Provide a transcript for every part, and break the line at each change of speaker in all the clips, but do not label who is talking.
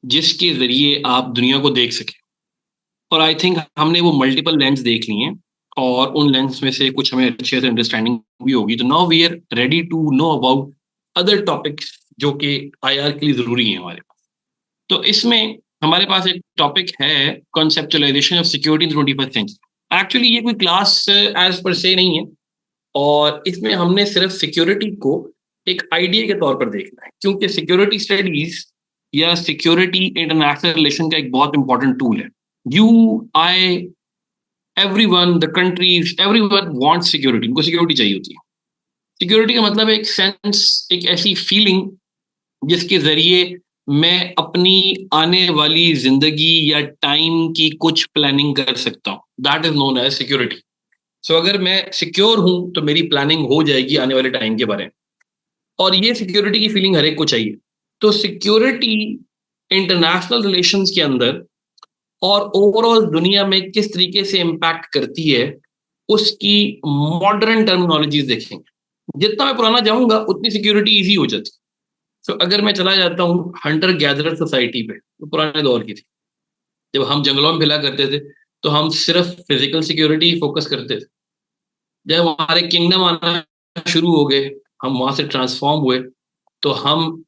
जिसके जरिए आप दुनिया को देख सकें। और आई थिंक हमने वो मल्टीपल लेंस देख लिए हैं, और उन लेंस में से कुछ हमें अच्छे से अंडरस्टैंडिंग भी होगी। तो now we are ready to know about other topics जो कि आईआर के लिए जरूरी है हमारे पास। तो इसमें हमारे पास एक टॉपिक है, conceptualisation of security in 21st century. Actually ये कोई क्लास एज पर से नहीं है, और इसमें हमने सिर्फ सिक्योरिटी को एक आइडिया के तौर पर देखना है, क्योंकि सिक्योरिटी स्टडीज या सिक्योरिटी इंटरनेशनल रिलेशन का एक बहुत इंपॉर्टेंट टूल है। You, I, everyone, the countries, everyone wants security. उनको सिक्योरिटी चाहिए होती है। सिक्योरिटी का मतलब है एक सेंस, एक ऐसी फीलिंग जिसके जरिए मैं अपनी आने वाली जिंदगी या टाइम की कुछ प्लानिंग कर सकता हूँ। That is known as security. So अगर मैं सिक्योर हूं तो मेरी प्लानिंग हो जाएगी आने वाले टाइम के बारे में, और ये सिक्योरिटी की फीलिंग हर एक को चाहिए। तो सिक्योरिटी इंटरनेशनल रिलेशंस के अंदर और ओवरऑल दुनिया में किस तरीके से इम्पैक्ट करती है, उसकी मॉडर्न टर्मिनोलॉजीज देखेंगे। जितना मैं पुराना जाऊंगा उतनी सिक्योरिटी इजी हो जाती है। तो अगर मैं चला जाता हूँ हंटर गैदरर सोसाइटी पे, तो पुराने दौर की थी, जब हम जंगलों में फिला करते थे, तो हम सिर्फ फिजिकल सिक्योरिटी फोकस करते थे। जब हमारे किंगडम आना शुरू हो गए, हम वहां से ट्रांसफॉर्म हुए, तो हम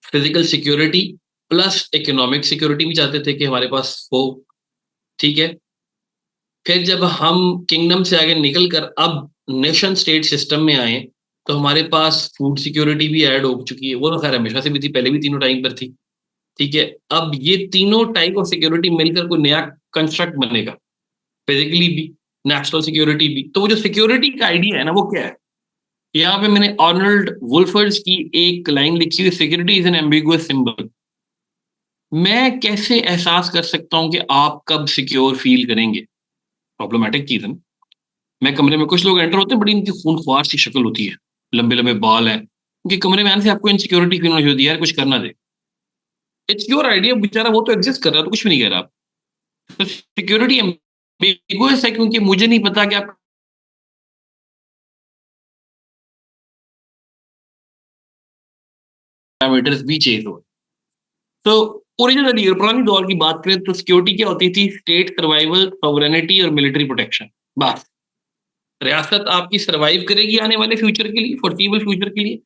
physical security plus economic security भी चाहते थे कि हमारे पास हो। ठीक है। फिर जब हम किंगडम से आगे निकल कर अब नेशन स्टेट सिस्टम में आए, तो हमारे पास फूड सिक्योरिटी भी ऐड हो चुकी है। वो तो खैर हमेशा से भी थी, पहले भी तीनों टाइम पर थी। ठीक है। अब ये तीनों टाइप ऑफ सिक्योरिटी मिलकर कोई नया कंस्ट्रक्ट बनेगा, फिजिकली भी, नेशनल सिक्योरिटी भी। तो वो जो सिक्योरिटी का आइडिया है ना, वो क्या है? यहाँ पे मैंने आर्नल्ड वुल्फर्स की एक लाइन लिखी हुई, security is an ambiguous symbol. मैं कैसे एहसास कर सकता हूँ कि आप कब सिक्योर फील करेंगे? प्रॉब्लमेटिक चीज है ना। मैं कमरे में, कुछ लोग एंटर होते हैं, बड़ी इनकी खून ख्वार सी शक्ल होती है, लंबे लंबे बाल है, उनके कमरे में आने से आपको इनसिक्योरिटी फील होनी होती है, यार कुछ करना दे। इट्स योर आइडिया, बेचारा वो तो एग्जिस्ट कर रहा है, तो कुछ भी नहीं कह रहा आप। तो सिक्योरिटी एम्बिगुअस है, क्योंकि मुझे नहीं पता कि आप पैरामीटर्स भी चेंज हो। तो ओरिजिनली और पुरानी दौर की बात करें तो सिक्योरिटी क्या होती थी? स्टेट सर्वाइवल, सॉवरेनिटी और मिलिट्री प्रोटेक्शन। बस, रियासत आपकी सर्वाइव करेगी आने वाले फ्यूचर के लिए, फोर्सिबल फ्यूचर के लिए,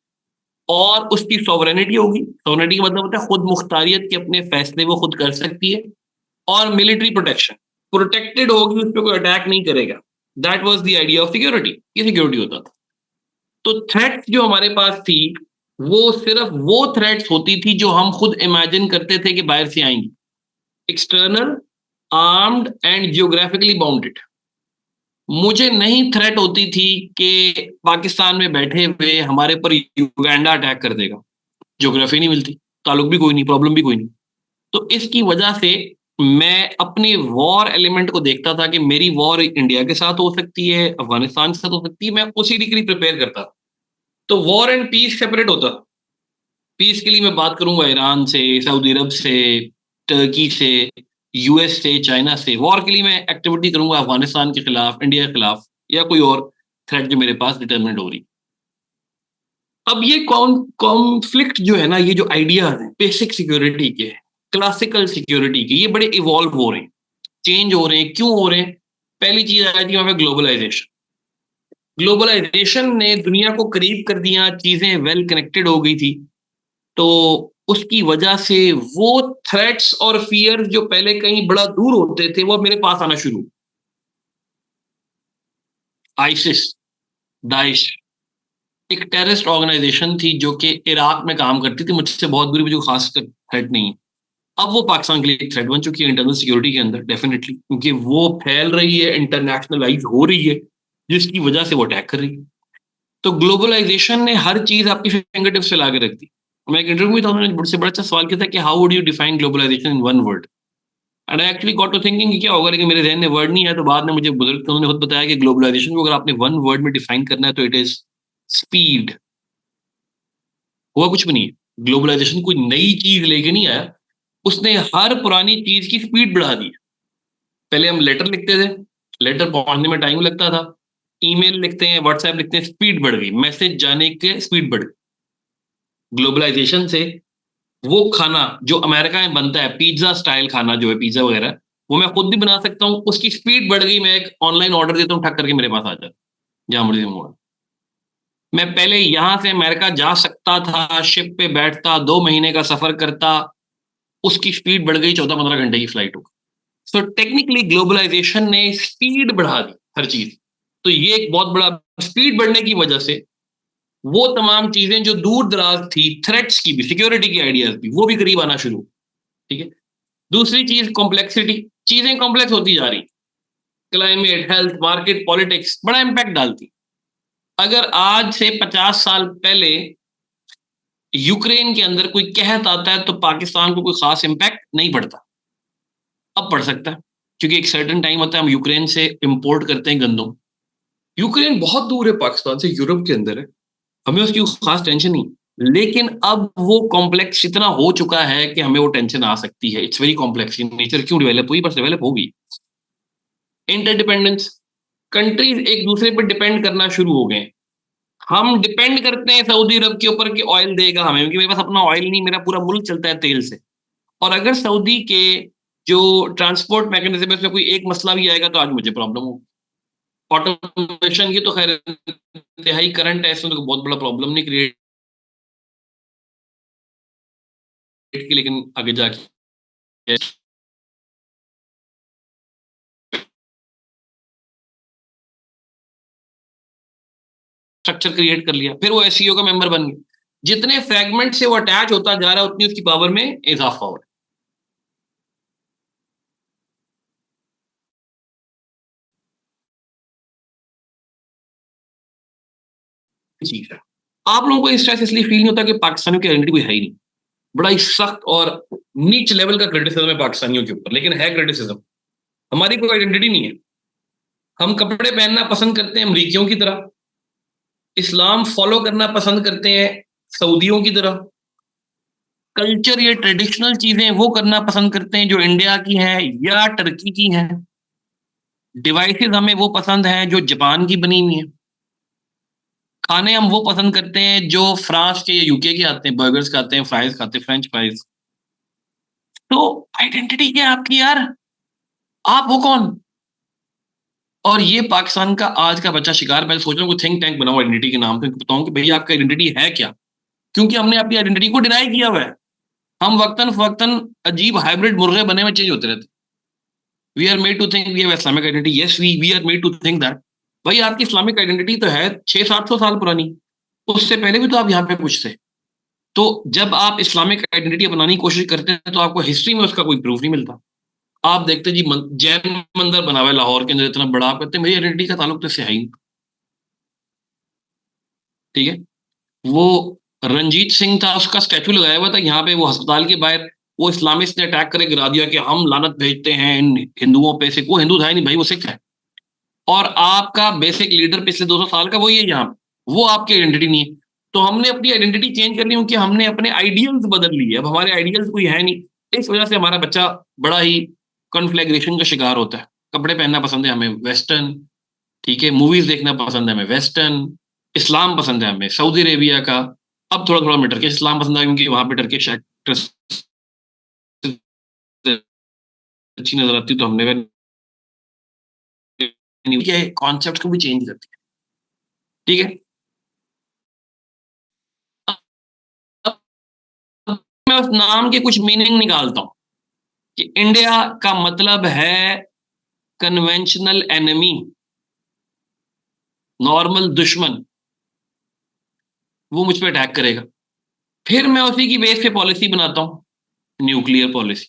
और उसकी सॉवरेनिटी होगी। सॉवरेनिटी का मतलब होता है खुद मुख्तारियत के अपने फैसले वो खुद कर सकती है। और मिलिट्री प्रोटेक्शन, प्रोटेक्टेड होगी, उस पर कोई अटैक नहीं करेगा। That was the idea of security. ये सिक्योरिटी होता था। तो थ्रेट्स जो हमारे पास थी, वो सिर्फ वो थ्रेट्स होती थी जो हम खुद इमेजिन करते थे कि बाहर से आएंगी। External, armed and geographically bounded. मुझे नहीं थ्रेट होती थी कि पाकिस्तान में बैठे हुए हमारे पर युगांडा अटैक कर देगा। ज्योग्राफी नहीं मिलती, ताल्लुक भी कोई नहीं, प्रॉब्लम भी कोई नहीं। तो इसकी वजह से मैं अपने वॉर एलिमेंट को देखता था कि मेरी वॉर इंडिया के साथ हो सकती है, अफगानिस्तान के साथ हो सकती है, मैं उसी के लिए प्रिपेयर करता था। तो वॉर एंड पीस सेपरेट होता था। पीस के लिए मैं बात करूंगा ईरान से, सऊदी अरब से, टर्की से, यूएस से, चाइना से। वॉर के लिए मैं एक्टिविटी करूंगा अफगानिस्तान के खिलाफ, इंडिया के खिलाफ, या कोई और थ्रेट जो मेरे पास डिटरमिनेट हो रही। अब ये कॉन्फ्लिक्ट जो है ना, ये जो आइडियाज हैं बेसिक सिक्योरिटी के, क्लासिकल सिक्योरिटी के, ये बड़े इवॉल्व हो रहे हैं, चेंज हो रहे हैं। क्यों हो रहे हैं? पहली चीज आ जाती है वहां पे ग्लोबलाइजेशन। ग्लोबलाइजेशन ने दुनिया को करीब कर दिया, चीजें वेल कनेक्टेड हो गई थी। तो उसकी वजह से वो थ्रेट्स और फियर जो पहले कहीं बड़ा दूर होते थे, वो अब मेरे पास आना शुरू। आइसिस, दाइश, एक टेररिस्ट ऑर्गेनाइजेशन थी जो कि इराक में काम करती थी, मुझसे बहुत दूरी पे, जो खास थ्रेट नहीं है। अब वो पाकिस्तान के लिए एक थ्रेट बन चुकी है इंटरनल सिक्योरिटी के अंदर, डेफिनेटली, क्योंकि वो फैल रही है, इंटरनेशनलाइज हो रही है, जिसकी वजह से वो अटैक कर रही है। तो ग्लोबलाइजेशन ने हर चीज आपकी फिंगर टिप्स पे ला के रख दी। मैं एक इंटरव्यू में था, उन्होंने मुझसे बड़ा अच्छा सवाल किया था कि how would you define globalisation in one word. And I actually got to thinking कि क्या होगा, लेकिन मेरे जहन में वर्ड नहीं है। तो बाद में मुझे बुजुर्ग थे, उन्होंने खुद बताया कि ग्लोबलाइजेशन को अगर आपने वन वर्ड में डिफाइन करना है तो इट इज स्पीड। हुआ कुछ भी नहीं है। ग्लोबलाइजेशन कोई नई चीज लेके नहीं आया, उसने हर पुरानी चीज की स्पीड बढ़ा दी। पहले हम लेटर लिखते थे, लेटर पहुंचने में टाइम लगता था। ईमेल लिखते हैं, व्हाट्सएप लिखते हैं, स्पीड बढ़ गई, मैसेज जाने के स्पीड बढ़ गई। ग्लोबलाइजेशन से वो खाना जो अमेरिका में बनता है, पिज्जा स्टाइल खाना जो है, पिज्जा वगैरह, वो मैं खुद भी बना सकता हूँ। उसकी स्पीड बढ़ गई, मैं एक ऑनलाइन ऑर्डर देता हूँ, ठक करके मेरे पास आ जाता है, जहां मर्जी मंगवा। मैं पहले यहां से अमेरिका जा सकता था, शिप पे बैठता, 2 महीने का सफर करता, उसकी स्पीड बढ़ गई 14-15 घंटे की फ्लाइट हो। सो टेक्निकली ग्लोबलाइजेशन ने स्पीड बढ़ा दी हर चीज। तो ये एक बहुत बड़ा, स्पीड बढ़ने की वजह से वो तमाम चीजें जो दूर दराज थी, थ्रेट्स की भी, सिक्योरिटी की आइडियाज भी, वो भी करीब आना शुरू। ठीक है। दूसरी चीज कॉम्प्लेक्सिटी, चीजें कॉम्प्लेक्स होती जा रही, क्लाइमेट, हेल्थ, मार्केट, पॉलिटिक्स बड़ा इंपैक्ट डालती। अगर आज से 50 साल पहले यूक्रेन के अंदर कोई कहत आता है तो पाकिस्तान को कोई खास इंपैक्ट नहीं पड़ता, अब पड़ सकता है, क्योंकि एक सर्टेन टाइम होता है हम यूक्रेन से इंपोर्ट करते हैं गंदम। यूक्रेन बहुत दूर है पाकिस्तान से, यूरोप के अंदर है, हमें उसकी खास टेंशन नहीं। लेकिन अब वो कॉम्प्लेक्स इतना हो चुका है कि हमें वो टेंशन आ सकती है। It's very complex in nature, क्यों डेवलप हुई, बस डेवलप होगी। इंटरडिपेंडेंस, कंट्रीज एक दूसरे पर डिपेंड करना शुरू हो गए। हम डिपेंड करते हैं सऊदी अरब के ऊपर कि ऑयल देगा हमें, क्योंकि मेरे पास अपना ऑयल नहीं, मेरा पूरा मुल्क चलता है तेल से। और अगर सऊदी के जो ट्रांसपोर्ट मैकेनिज्म है उसमें कोई एक मसला भी आएगा तो आज मुझे प्रॉब्लम हो। ऑटोमेशन की तो खैर इंतहाई करंट है, इसमें तो बहुत बड़ा प्रॉब्लम नहीं क्रिएट की, लेकिन आगे जाके स्ट्रक्चर क्रिएट कर लिया, फिर वो एसईओ का मेंबर बन गया। जितने फ्रैगमेंट से वो अटैच होता जा रहा है उतनी उसकी पावर में इजाफा हो रहा है। चीज है, आप लोगों को स्ट्रेस इसलिए फील नहीं होता कि पाकिस्तानियों की आइडेंटिटी कोई है ही नहीं। बड़ा ही सख्त और नीच लेवल का क्रिटिसिज्म है पाकिस्तानियों के ऊपर, लेकिन है क्रिटिसिज्म। हमारी कोई आइडेंटिटी नहीं है। हम कपड़े पहनना पसंद करते हैं अमरीकियों की तरह, इस्लाम फॉलो करना पसंद करते हैं सऊदियों की तरह, कल्चर या ट्रेडिशनल चीजें वो करना पसंद करते हैं जो इंडिया की हैं या टर्की की हैं। डिवाइसेस हमें वो पसंद हैं जो जापान की बनी हुई हैं। खाने हम वो पसंद करते हैं जो फ्रांस के या यूके के आते हैं, बर्गर्स खाते हैं, फ्राइज खाते हैं, फ्रेंच फ्राइज। तो आइडेंटिटी क्या है आपकी यार, आप हो कौन? और ये पाकिस्तान का आज का बच्चा शिकार। मैं सोच रहा हूँ थिंक टैंक बनाओ आइडेंटिटी के नाम पे, बताऊं कि भैया आपका आइडेंटिटी है क्या, क्योंकि हमने अपनी आइडेंटिटी को डिनाई किया हुआ है। हम वक्तन फवक्तन अजीब हाइब्रिड मुर्गे बने में चेंज होते रहते। We are made to think we have Islamic identity, yes we are made to think that. भाई आपकी इस्लामिक आइडेंटिटी तो है 600-700 साल पुरानी, उससे पहले भी तो आप यहाँ पे कुछ थे। तो जब आप इस्लामिक आइडेंटिटी अपनाने की कोशिश करते हैं तो आपको हिस्ट्री में उसका कोई प्रूफ नहीं मिलता। आप देखते जी जैन मंदिर बना हुआ है लाहौर के अंदर इतना बड़ा, आप कहते हैं मेरी आइडेंटिटी का ताल्लुक तो इससे है ही नहीं। ठीक है। वो रंजीत सिंह था, उसका स्टैचू लगाया हुआ था यहाँ पे, वो अस्पताल के बाहर, वो इस्लामिस्ट ने अटैक करके गिरा दिया कि हम लानत भेजते हैं इन हिंदुओं पे से। वो हिंदू था ही नहीं भाई, वो सिख है। और आपका बेसिक लीडर पिछले 200 साल का वही है यहाँ पे, वो आपकी आइडेंटिटी नहीं है। तो हमने अपनी आइडेंटिटी चेंज कर ली क्योंकि हमने अपने आइडियल्स बदल लिए, अब हमारे आइडियल्स कोई है नहीं। इस वजह से हमारा बच्चा बड़ा ही कॉन्फ्लैग्रेशन का शिकार होता है। कपड़े पहनना पसंद है हमें वेस्टर्न, ठीक है, मूवीज देखना पसंद है हमें वेस्टर्न, इस्लाम पसंद है हमें सऊदी अरेबिया का। अब थोड़ा थोड़ा हमें टर्किश इस्लाम पसंद है, क्योंकि वहां पे टर्किश एक्ट्रेस अच्छी नजर आती है, तो हमने कॉन्सेप्ट को भी चेंज करती है। ठीक है। अब मैं उस नाम के कुछ मीनिंग निकालता हूँ कि इंडिया का मतलब है कन्वेंशनल एनिमी, नॉर्मल दुश्मन, वो मुझ पे अटैक करेगा। फिर मैं उसी की बेस पे पॉलिसी बनाता हूँ, न्यूक्लियर पॉलिसी।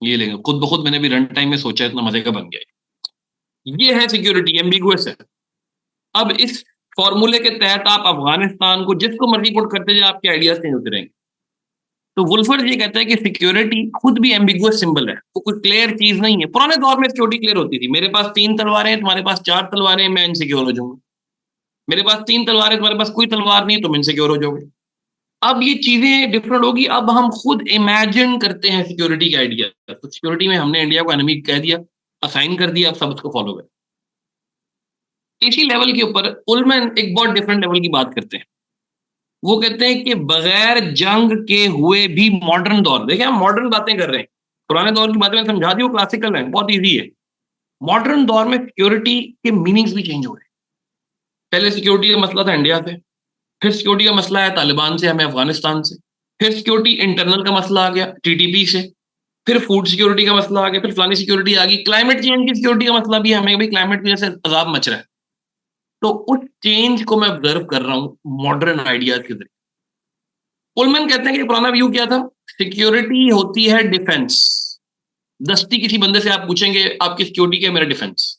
ये लेंगे खुद ब खुद, मैंने भी रन टाइम में सोचा, इतना मजे का बन गया। ये है सिक्योरिटी, एम्बिगुअस है। अब इस फॉर्मूले के तहत आप अफगानिस्तान को जिसको मर्जी पुट करते जाए, आपके आइडियाज चेंज होते रहेंगे। तो वुल्फर्ड ये कहता है कि सिक्योरिटी खुद भी एम्बिगुअस सिंबल है, वो कोई क्लियर चीज नहीं है। पुराने दौर में सिक्योरिटी क्लियर होती थी, मेरे पास 3 तलवारें हैं, तुम्हारे पास 4 तलवारें हैं, मैं इनसिक्योर हो जाऊंगा। मेरे पास 3 तलवारें, तुम्हारे पास कोई तलवार नहीं, तुम इनसिक्योर हो जाओगे। अब ये चीजें डिफरेंट होगी, अब हम खुद इमेजिन करते हैं सिक्योरिटी के आइडिया। तो सिक्योरिटी में हमने इंडिया को एनिमी कह दिया, असाइन कर दिया, अब सब उसको फॉलो करें। इसी लेवल के ऊपर उलमैन एक बहुत डिफरेंट लेवल की बात करते हैं। वो कहते हैं कि बगैर जंग के हुए भी मॉडर्न दौर, देखिए हम मॉडर्न बातें कर रहे हैं, पुराने दौर की बातें मैंने समझा दी, वो क्लासिकल है, बहुत इजी है। मॉडर्न दौर में सिक्योरिटी के मीनिंग्स भी चेंज हो रहे हैं। पहले सिक्योरिटी का मसला था इंडिया से, फिर सिक्योरिटी का मसला है तालिबान से, हमें अफगानिस्तान से, फिर सिक्योरिटी इंटरनल का मसला आ गया टीटीपी से, फिर फूड सिक्योरिटी का मसला आ गया, फिर फलानी सिक्योरिटी आ गई, क्लाइमेट चेंज की सिक्योरिटी का मसला भी है, हमें भी क्लाइमेट की वजह से अजाब मच रहा है। तो उस चेंज को मैं ऑब्जर्व कर रहा हूँ मॉडर्न आइडियाज के जरिए। पुलमैन कहते हैं कि पुराना व्यू क्या था, सिक्योरिटी होती है डिफेंस। दस्ती किसी बंदे से आप पूछेंगे आपकी सिक्योरिटी क्या है, मेरा डिफेंस।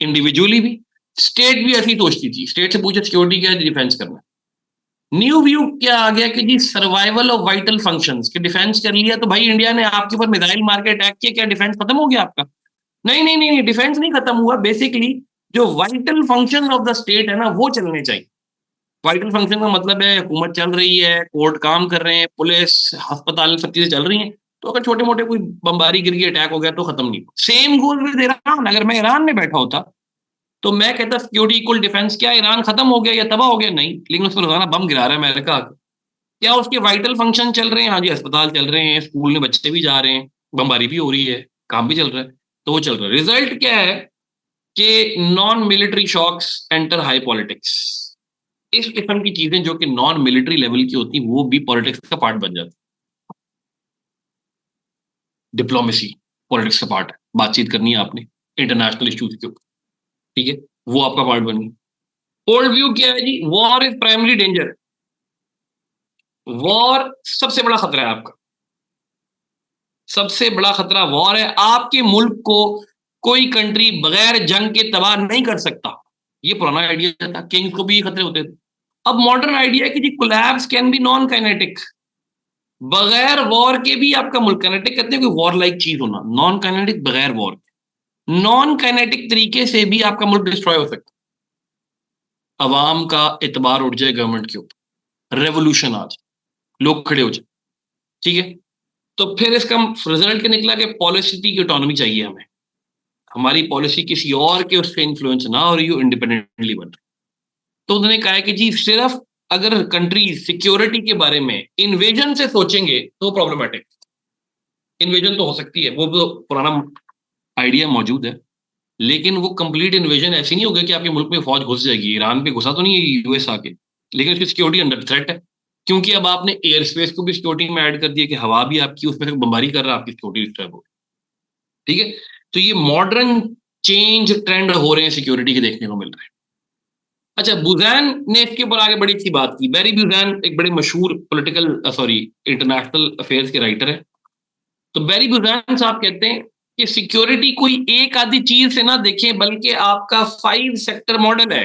इंडिविजुअली भी, स्टेट भी ऐसी सोचती थी, स्टेट से पूछे सिक्योरिटी क्या है, डिफेंस करना। न्यू व्यू क्या आ गया कि जी सर्वाइवल ऑफ वाइटल फंक्शंस, कि डिफेंस कर लिया तो भाई इंडिया ने आपके ऊपर मिसाइल मार के अटैक किया, क्या डिफेंस खत्म हो गया आपका? नहीं नहीं नहीं नहीं, डिफेंस नहीं खत्म हुआ। बेसिकली जो vital function of the state है ना, वो चलने चाहिए। वाइटल फंक्शन का मतलब है हुकूमत चल रही है, कोर्ट काम कर रहे हैं, पुलिस, अस्पताल, सब चीजें चल रही हैं। तो अगर छोटे मोटे कोई बमबारी गिर गई, अटैक हो गया, तो खत्म नहीं। सेम गोल भी दे रहा हूं, अगर मैं ईरान में बैठा होता तो मैं कहता सिक्योरिटी इक्वल डिफेंस। क्या ईरान खत्म हो गया या तबाह हो गया? नहीं, लेकिन उस पर रोजाना बम गिरा रहा है अमेरिका। क्या उसके वाइटल फंक्शन चल रहे हैं? हाँ जी, अस्पताल चल रहे हैं, स्कूल में बच्चे भी जा रहे हैं, बमबारी भी हो रही है, काम भी चल रहा है, तो वो चल रहा है। रिजल्ट क्या है कि non military shocks enter high politics. इस किस्म की चीजें जो कि नॉन मिलिट्री लेवल की होती, वो भी पॉलिटिक्स का पार्ट बन जाती। डिप्लोमेसी पॉलिटिक्स का पार्ट है, बातचीत करनी है आपने इंटरनेशनल इश्यूज के ऊपर, ठीक है, वो आपका पार्ट बन गया। ओल्ड व्यू क्या है जी, war is primary danger. War सबसे बड़ा खतरा है आपका, सबसे बड़ा खतरा वॉर है। आपके मुल्क को कोई कंट्री बगैर जंग के तबाह नहीं कर सकता। ये पुराना आइडिया था, किंग्स को भी ये खतरे होते थे। अब मॉडर्न आइडिया है कि जी collapse can be non kinetic. बगैर वॉर के भी आपका मुल्क, काइनेटिक कहते हैं कोई वॉर लाइक चीज होना, नॉन काइनेटिक बगैर वॉर, नॉन काइनेटिक तरीके से भी आपका मुल्क डिस्ट्रॉय हो सकता है। अवाम का एतबार उठ जाए गवर्नमेंट के ऊपर, रेवोल्यूशन आ जाए, लोग खड़े हो जाए, ठीक है। तो फिर इसका रिजल्ट क्या निकला कि पॉलिसी की ऑटोनॉमी चाहिए हमें, हमारी पॉलिसी किसी और के उससे इन्फ्लुएंस ना हो रही हो, इंडिपेंडेंटली बन रही। तो उन्होंने कहा है कि जी सिर्फ अगर कंट्रीज सिक्योरिटी के बारे में इन्वेजन से सोचेंगे तो प्रॉब्लमेटिक। इन्वेजन तो हो सकती है, वो तो पुराना आइडिया मौजूद है, लेकिन वो कंप्लीट इन्वेजन ऐसी नहीं होगी कि आपके मुल्क में फौज घुस जाएगी। ईरान पे घुसा तो नहीं है यूएस आके, लेकिन उसकी सिक्योरिटी अंडर थ्रेट है, क्योंकि अब आपने एयर स्पेस को भी सिक्योरिटी में ऐड कर दिया कि हवा भी आपकी उसमें से बमबारी कर रहा है, आपकी सिक्योरिटी डिस्टर्ब हो, ठीक है। तो ये मॉडर्न चेंज ट्रेंड हो रहे हैं सिक्योरिटी के, देखने को मिल रहे हैं। अच्छा, बुजैन ने इसके ऊपर आगे बड़ी अच्छी बात की। बैरी बुजैन एक बड़े मशहूर पॉलिटिकल सॉरी इंटरनेशनल अफेयर्स के राइटर है। तो बैरी बुजैन साहब कहते हैं कि सिक्योरिटी कोई एक आधी चीज से ना देखें, बल्कि आपका 5 सेक्टर मॉडल है।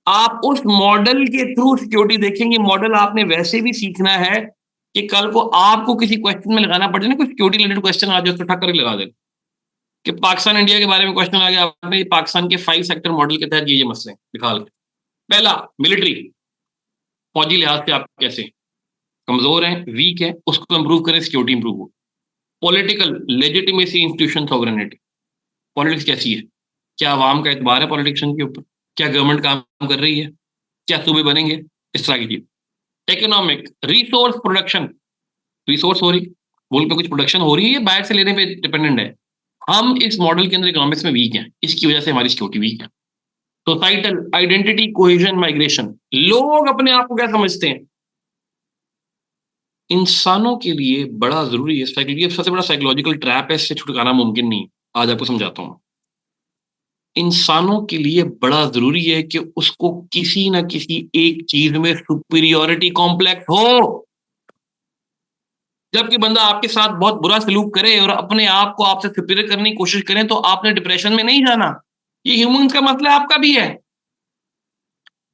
आप उस मॉडल के थ्रू सिक्योरिटी देखेंगे। मॉडल आपने वैसे भी सीखना है कि कल को आपको किसी क्वेश्चन में लगाना पड़े ना, कोई सिक्योरिटी रिलेटेड क्वेश्चन आ जाए तो ठक्कर ही लगा दे कि पाकिस्तान इंडिया के बारे में क्वेश्चन आ गया, आपने पाकिस्तान के 5 सेक्टर मॉडल के तहत ये मसले निकाल के। पहला, मिलिट्री, फौजी लिहाज से आप कैसे कमजोर हैं, वीक है, उसको इंप्रूव करें, सिक्योरिटी इंप्रूव हो। Political legitimacy, institution sovereignty, politics कैसी है, क्या आवाम का एतबार है पॉलिटिशियन के ऊपर, क्या गवर्नमेंट काम कर रही है, क्या सूबे बनेंगे, इस तरह की चीज। इकोनॉमिक, रिसोर्स प्रोडक्शन, रिसोर्स हो रही, मुल्क में कुछ प्रोडक्शन हो रही है, बाहर से लेने पे डिपेंडेंट है। हम इस मॉडल के अंदर इकोनॉमिक्स में वीक हैं, इसकी वजह से हमारी सिक्योरिटी वीक है। सोसाइटल, आइडेंटिटी, कोहेजन, माइग्रेशन, लोग अपने आप को क्या समझते हैं। इंसानों के लिए बड़ा जरूरी है, ये सबसे बड़ा साइकोलॉजिकल ट्रैप है, इससे छुटकारा मुमकिन नहीं। आज आपको समझाता हूँ। इंसानों के लिए बड़ा जरूरी है कि उसको किसी ना किसी एक चीज में सुपीरियोरिटी कॉम्प्लेक्स हो। जबकि बंदा आपके साथ बहुत बुरा सलूक करे और अपने आप को आपसे सुपीरियर करने की कोशिश करें, तो आपने डिप्रेशन में नहीं जाना। ये ह्यूमंस का मसला आपका भी है।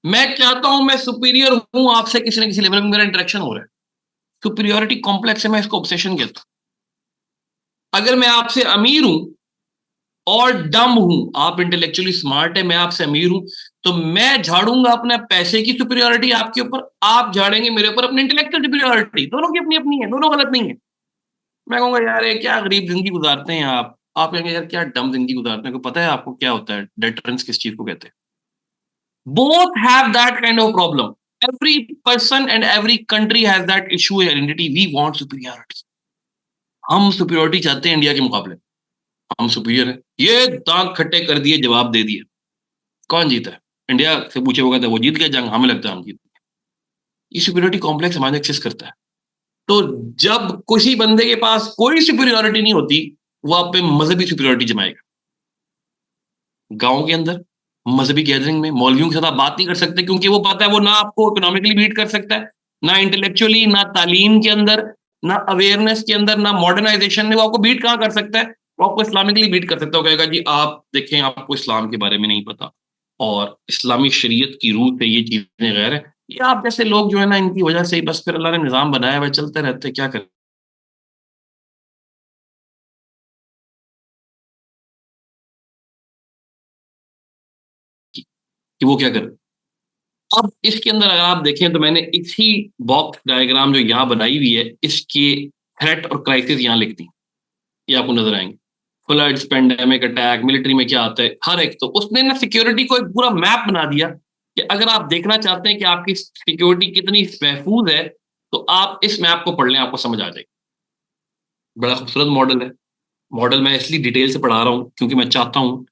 मैं चाहता हूं मैं सुपीरियर हूं आपसे, किसी ना किसी लेवल में मेरा इंटरेक्शन हो रहा है, सुपीरियोरिटी कॉम्प्लेक्स है, मैं इसको ऑब्सेशन कहता हूं। अगर मैं आपसे अमीर हूं और डम हूं, आप इंटेलेक्चुअली स्मार्ट है, मैं आपसे अमीर हूं, तो मैं झाड़ूंगा अपने पैसे की सुपीरियोरिटी आपके ऊपर, आप झाड़ेंगे मेरे ऊपर अपनी इंटेलेक्चुअल सुपीरियोरिटी। दोनों की अपनी अपनी है, दोनों गलत नहीं है। मैं कहूंगा यार ये क्या गरीब जिंदगी गुजारते हैं आप कहेंगे यार क्या डम जिंदगी गुजारते हैं, को पता है आपको क्या होता है डेटरेंस किस चीज को कहते हैं। Both have that kind of problem. Every person and every country has that issue identity. We want superiority. हम सुपीरियोरिटी चाहते हैं इंडिया के मुकाबले। हम सुपीरियर है, ये दांत खट्टे कर दिए, जवाब दे दिए। कौन जीता है? इंडिया से पूछे, वो कहता है वो जीत गया जंग, हमें लगता है हम जीत गए। ये सुपीरियोरिटी कॉम्प्लेक्स हमारे एक्सेस करता है। तो जब किसी बंदे के पास कोई सुपीरियोरिटी नहीं होती, वो आप पे मजहबी सुपीरियोरिटी जमाएगा। गांव के अंदर मजहबी गैदरिंग में मौलवियों के साथ आप बात नहीं कर सकते, क्योंकि वो पता है वो ना आपको इकोनॉमिकली बीट कर सकता है, ना इंटेलेक्चुअली, ना तालीम के अंदर, ना अवेयरनेस के अंदर, ना मॉडर्नाइजेशन में। वो आपको बीट कहाँ कर सकता है? वो आपको इस्लामिकली बीट कर सकता है। वो कहेगा जी आप देखें, आपको इस्लाम के बारे में नहीं पता, और इस्लामी शरीयत की रूह पे ये चीजें गैर है। ये आप जैसे लोग जो है ना, इनकी वजह से ही बस फिर अल्लाह ने निजाम बनाया हुआ है, चलते रहते, क्या करें। कि वो क्या करे। अब इसके अंदर अगर आप देखें तो मैंने इसी बॉक्स डायग्राम जो यहाँ बनाई हुई है, इसके थ्रेट और क्राइसिस यहाँ लिख दी, ये आपको नजर आएंगे। फ्लड्स, पेंडेमिक, अटैक, मिलिट्री में क्या आता है, हर एक। तो उसने ना सिक्योरिटी को एक पूरा मैप बना दिया कि अगर आप देखना चाहते हैं कि आपकी सिक्योरिटी कितनी महफूज है, तो आप इस मैप को पढ़ लें, आपको समझ आ जाएगी। बड़ा खूबसूरत मॉडल है। मॉडल मैं इसलिए डिटेल से पढ़ा रहा हूँ क्योंकि मैं चाहता हूँ।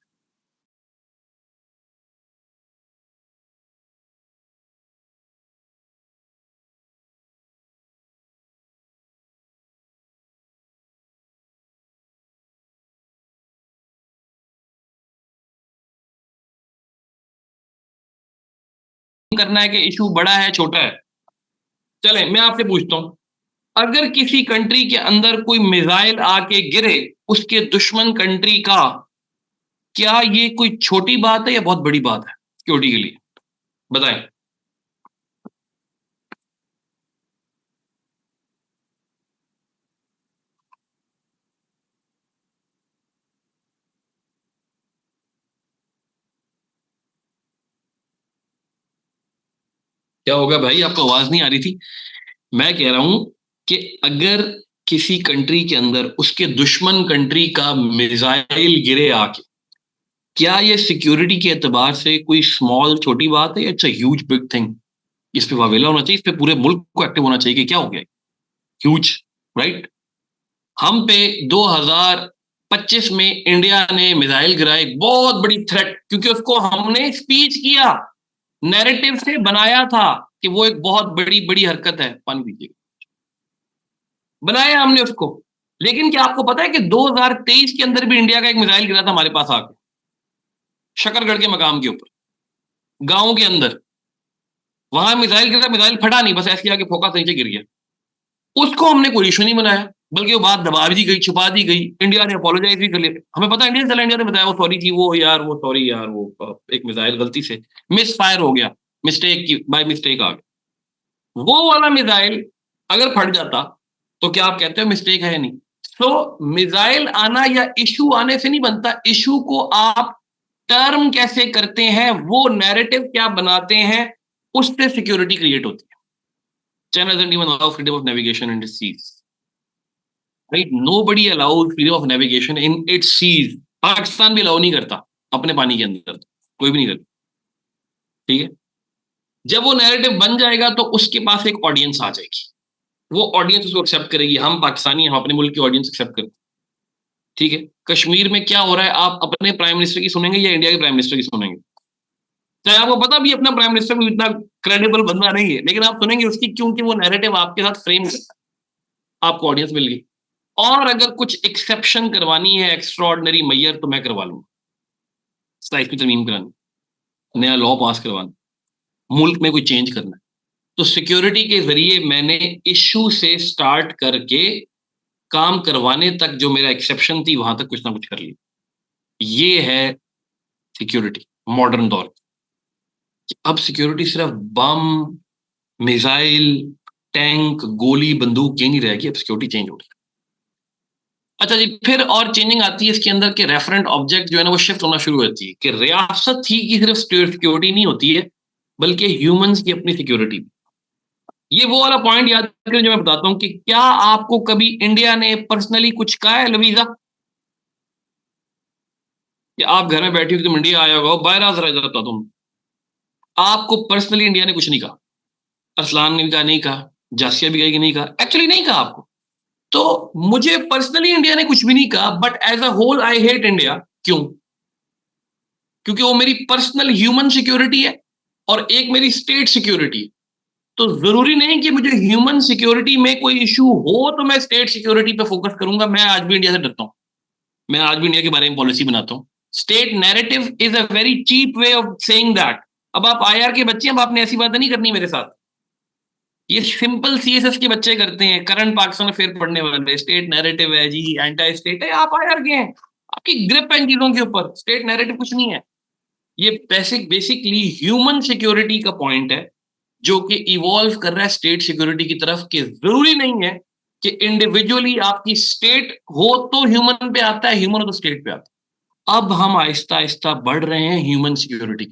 करना है कि इशू बड़ा है छोटा है। चले मैं आपसे पूछता हूँ, अगर किसी कंट्री के अंदर कोई मिसाइल आके गिरे उसके दुश्मन कंट्री का, क्या ये कोई छोटी बात है या बहुत बड़ी बात है सिक्योरिटी के लिए? बताएं। क्या होगा भाई, आपको आवाज नहीं आ रही थी? मैं कह रहा हूं कि अगर किसी कंट्री के अंदर उसके दुश्मन कंट्री का मिसाइल गिरे आके, क्या ये सिक्योरिटी के एतबार से कोई स्मॉल छोटी बात है? It's a huge big thing. इस पे वावेला होना चाहिए, इस पे पूरे मुल्क को एक्टिव होना चाहिए कि क्या हो गया, ह्यूज, राइट। हम पे 2025 में इंडिया ने मिसाइल गिराया, एक बहुत बड़ी थ्रेट, क्योंकि उसको हमने स्पीच किया, नैरेटिव से बनाया था कि वो एक बहुत बड़ी बड़ी हरकत है। पानी पीजिए। बनाया हमने उसको। लेकिन क्या आपको पता है कि 2023 के अंदर भी इंडिया का एक मिसाइल गिरा था हमारे पास आके, शकरगढ़ के मकाम के ऊपर, गांव के अंदर। वहां मिसाइल गिरा, मिसाइल फटा नहीं, बस ऐसे आके फोका से नीचे गिर गया। उसको हमने कोई इशू नहीं बनाया, बल्कि वो बात दबा दी गई, छुपा दी गई। इंडिया ने अपोलोजाइज भी कर लिया, हमें पता है, इंडिया चला, इंडिया ने बताया वो सॉरी जी, वो यार वो सॉरी यार, वो एक मिसाइल गलती से मिस फायर हो गया, मिस्टेक की, बाय मिस्टेक आ गया। वो वाला मिसाइल अगर फट जाता तो क्या आप कहते हो मिस्टेक है? नहीं। तो मिसाइल आना या इशू आने से नहीं बनता, इशू को आप टर्म कैसे करते हैं, वो नैरेटिव क्या बनाते हैं, उससे सिक्योरिटी क्रिएट होती है। China doesn't even allow freedom of navigation in its seas, right? Nobody allows freedom of navigation in its seas. Pakistan भी अलाउ नहीं करता अपने पानी के अंदर, कोई भी नहीं करता। ठीक है। जब वो नैरेटिव बन जाएगा तो उसके पास एक ऑडियंस आ जाएगी, वो ऑडियंस उसको एक्सेप्ट करेगी। हम पाकिस्तानी, हम अपने मुल्क की ऑडियंस एक्सेप्ट करते हैं। ठीक है। कश्मीर में क्या हो रहा है, आप अपने प्राइम मिनिस्टर की सुनेंगे या इंडिया के प्राइम मिनिस्टर की सुनेंगे? चाहे आपको पता भी अपना प्राइम मिनिस्टर भी इतना क्रेडिबल बंदा नहीं है, लेकिन आप सुनेंगे उसकी, क्योंकि वो नैरेटिव आपके साथ फ्रेम करता है, आपको ऑडियंस मिल गई। और अगर कुछ एक्सेप्शन करवानी है, एक्स्ट्रा ऑर्डनरी मैयर, तो मैं करवा लूंगा। साइज में तरमीम करानी, नया लॉ पास करवाना, मुल्क में कोई चेंज करना है, तो सिक्योरिटी के जरिए मैंने इशू से स्टार्ट करके काम करवाने तक जो मेरा एक्सेप्शन थी, वहां तक कुछ ना कुछ कर लिया। ये है सिक्योरिटी मॉडर्न दौर की। अब सिक्योरिटी सिर्फ बम, मिसाइल, टैंक, गोली, बंदूक ये नहीं रहेगी, अब सिक्योरिटी चेंज हो रही है। अच्छा जी, फिर और चेंजिंग आती है इसके अंदर के रेफरेंट ऑब्जेक्ट जो है ना, वो शिफ्ट होना शुरू होती है कि रियासत ही की सिर्फ सिक्योरिटी नहीं होती है, बल्कि ह्यूमंस की अपनी सिक्योरिटी। ये वो वाला पॉइंट याद करें जो मैं बताता हूँ कि क्या आपको कभी इंडिया ने पर्सनली कुछ कहा है लवीजा, कि आप घर में बैठी हो, तुम इंडिया आया होगा, बाहर आ जरा, जरा तुम, आपको पर्सनली इंडिया ने कुछ नहीं कहा। अरसलान ने भी कहा नहीं कहा, जासिया भी कहेगी नहीं कहा, एक्चुअली नहीं कहा आपको। तो मुझे पर्सनली इंडिया ने कुछ भी नहीं कहा, but as a whole I hate India. क्यों? क्योंकि वो मेरी पर्सनल ह्यूमन सिक्योरिटी है और एक मेरी स्टेट सिक्योरिटी है। तो जरूरी नहीं कि मुझे ह्यूमन सिक्योरिटी में कोई इशू हो तो मैं स्टेट सिक्योरिटी पे फोकस करूंगा। मैं आज भी इंडिया से डरता हूँ, मैं आज भी इंडिया के बारे में पॉलिसी बनाता हूँ। State narrative is a very cheap way of saying that. अब आप आईआर के बच्चे, अब आपने ऐसी बातें नहीं करनी मेरे साथ। ये सिंपल सीएसएस के बच्चे करते हैं, करंट पाकिस्तान फेयर पढ़ने वाले। स्टेट नैरेटिव है जी, एंटी स्टेट है, आप आईआर के हैं, आपकी ग्रिप है इन चीजों के ऊपर। स्टेट नैरेटिव कुछ नहीं है। ये बेसिकली ह्यूमन सिक्योरिटी का पॉइंट है जो कि इवॉल्व कर रहा है स्टेट सिक्योरिटी की तरफ। कि जरूरी नहीं है कि इंडिविजुअली आपकी स्टेट हो तो ह्यूमन पे आता है, ह्यूमन हो तो स्टेट पे आता है। अब हम आहिस्ता आहिस्ता बढ़ रहे हैं ह्यूमन सिक्योरिटी।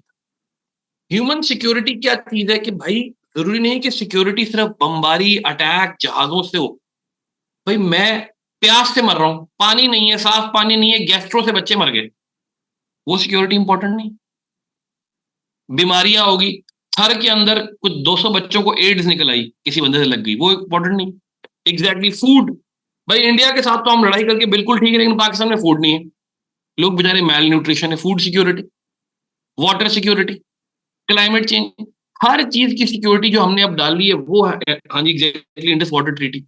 ह्यूमन सिक्योरिटी क्या चीज है कि भाई जरूरी नहीं कि सिक्योरिटी सिर्फ बमबारी अटैक जहाजों से हो। भाई मैं प्यास से मर रहा हूं, पानी नहीं है, साफ पानी नहीं है, गैस्ट्रो से बच्चे मर गए, वो सिक्योरिटी इंपॉर्टेंट नहीं? बीमारियां होगी, थर के अंदर कुछ 200 बच्चों को एड्स निकल आई, किसी बंदे से लग गई, वो इंपॉर्टेंट नहीं? Exactly food. भाई इंडिया के साथ तो हम लड़ाई करके बिल्कुल ठीक है, लेकिन पाकिस्तान में फूड नहीं है, लोग बेचारे मैल न्यूट्रिशन है। Food security, water security, climate change, हर चीज की सिक्योरिटी जो हमने अब डाली है वो है। हाँ जी, एग्जैक्टली, इंडस वाटर ट्रीटी।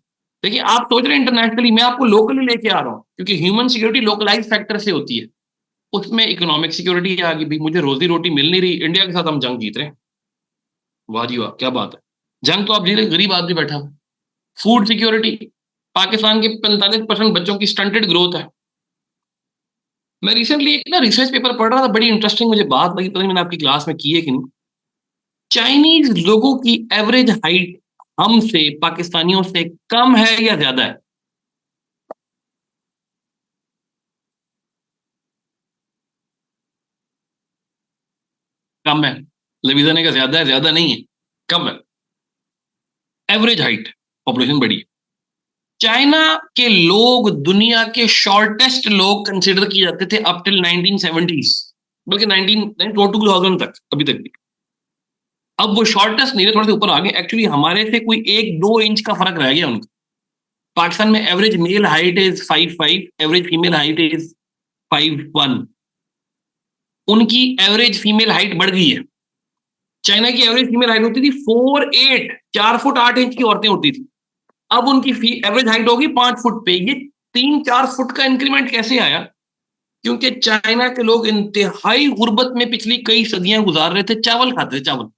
देखिए आप सोच रहे हैं इंटरनेशनली, मैं आपको लोकली लेके आ रहा हूँ, क्योंकि ह्यूमन सिक्योरिटी लोकलाइज फैक्टर से होती है। उसमें इकोनॉमिक सिक्योरिटी आ गई, भाई मुझे रोजी रोटी मिल नहीं रही, इंडिया के साथ हम जंग जीत रहे हैं। वाह जी वाह, क्या बात है। जंग तो आप जीत रहे, गरीब आदमी बैठा हुआ। फूड सिक्योरिटी, पाकिस्तान के 45% बच्चों की स्टंटेड ग्रोथ है। मैं रिसेंटली एक ना रिसर्च पेपर पढ़ रहा था, बड़ी इंटरेस्टिंग मुझे बात लगी, पता नहीं मैंने आपकी क्लास में की है कि नहीं। चाइनीज लोगों की एवरेज हाइट हमसे, पाकिस्तानियों से कम है या ज्यादा है? कम है। लविजा ने कहा ज्यादा है, ज्यादा नहीं है, कम है। एवरेज हाइट, पॉपुलेशन बड़ी है। चाइना के लोग दुनिया के शॉर्टेस्ट लोग कंसिडर किए जाते थे अप टिल 1970s, बल्कि 1920 तक, अभी तक भी। अब वो शॉर्टेस्ट नहीं रहे, थोड़े से ऊपर आ गए। एक्चुअली हमारे से कोई 1-2 इंच का फर्क रह गया उनका। पाकिस्तान में average male height is 5'5", average female height is 5'1". उनकी एवरेज फीमेल हाइट बढ़ गई है। चाइना की एवरेज फीमेल हाइट होती थी 4'8", 4 फुट 8 इंच की औरतें होती थी। अब उनकी एवरेज हाइट होगी 5 फुट पे। ये 3-4 फुट का इंक्रीमेंट कैसे आया? क्योंकि चाइना के लोग इंतहाई गुर्बत में पिछली कई सदियां गुजार रहे थे, चावल खाते थे, चावल।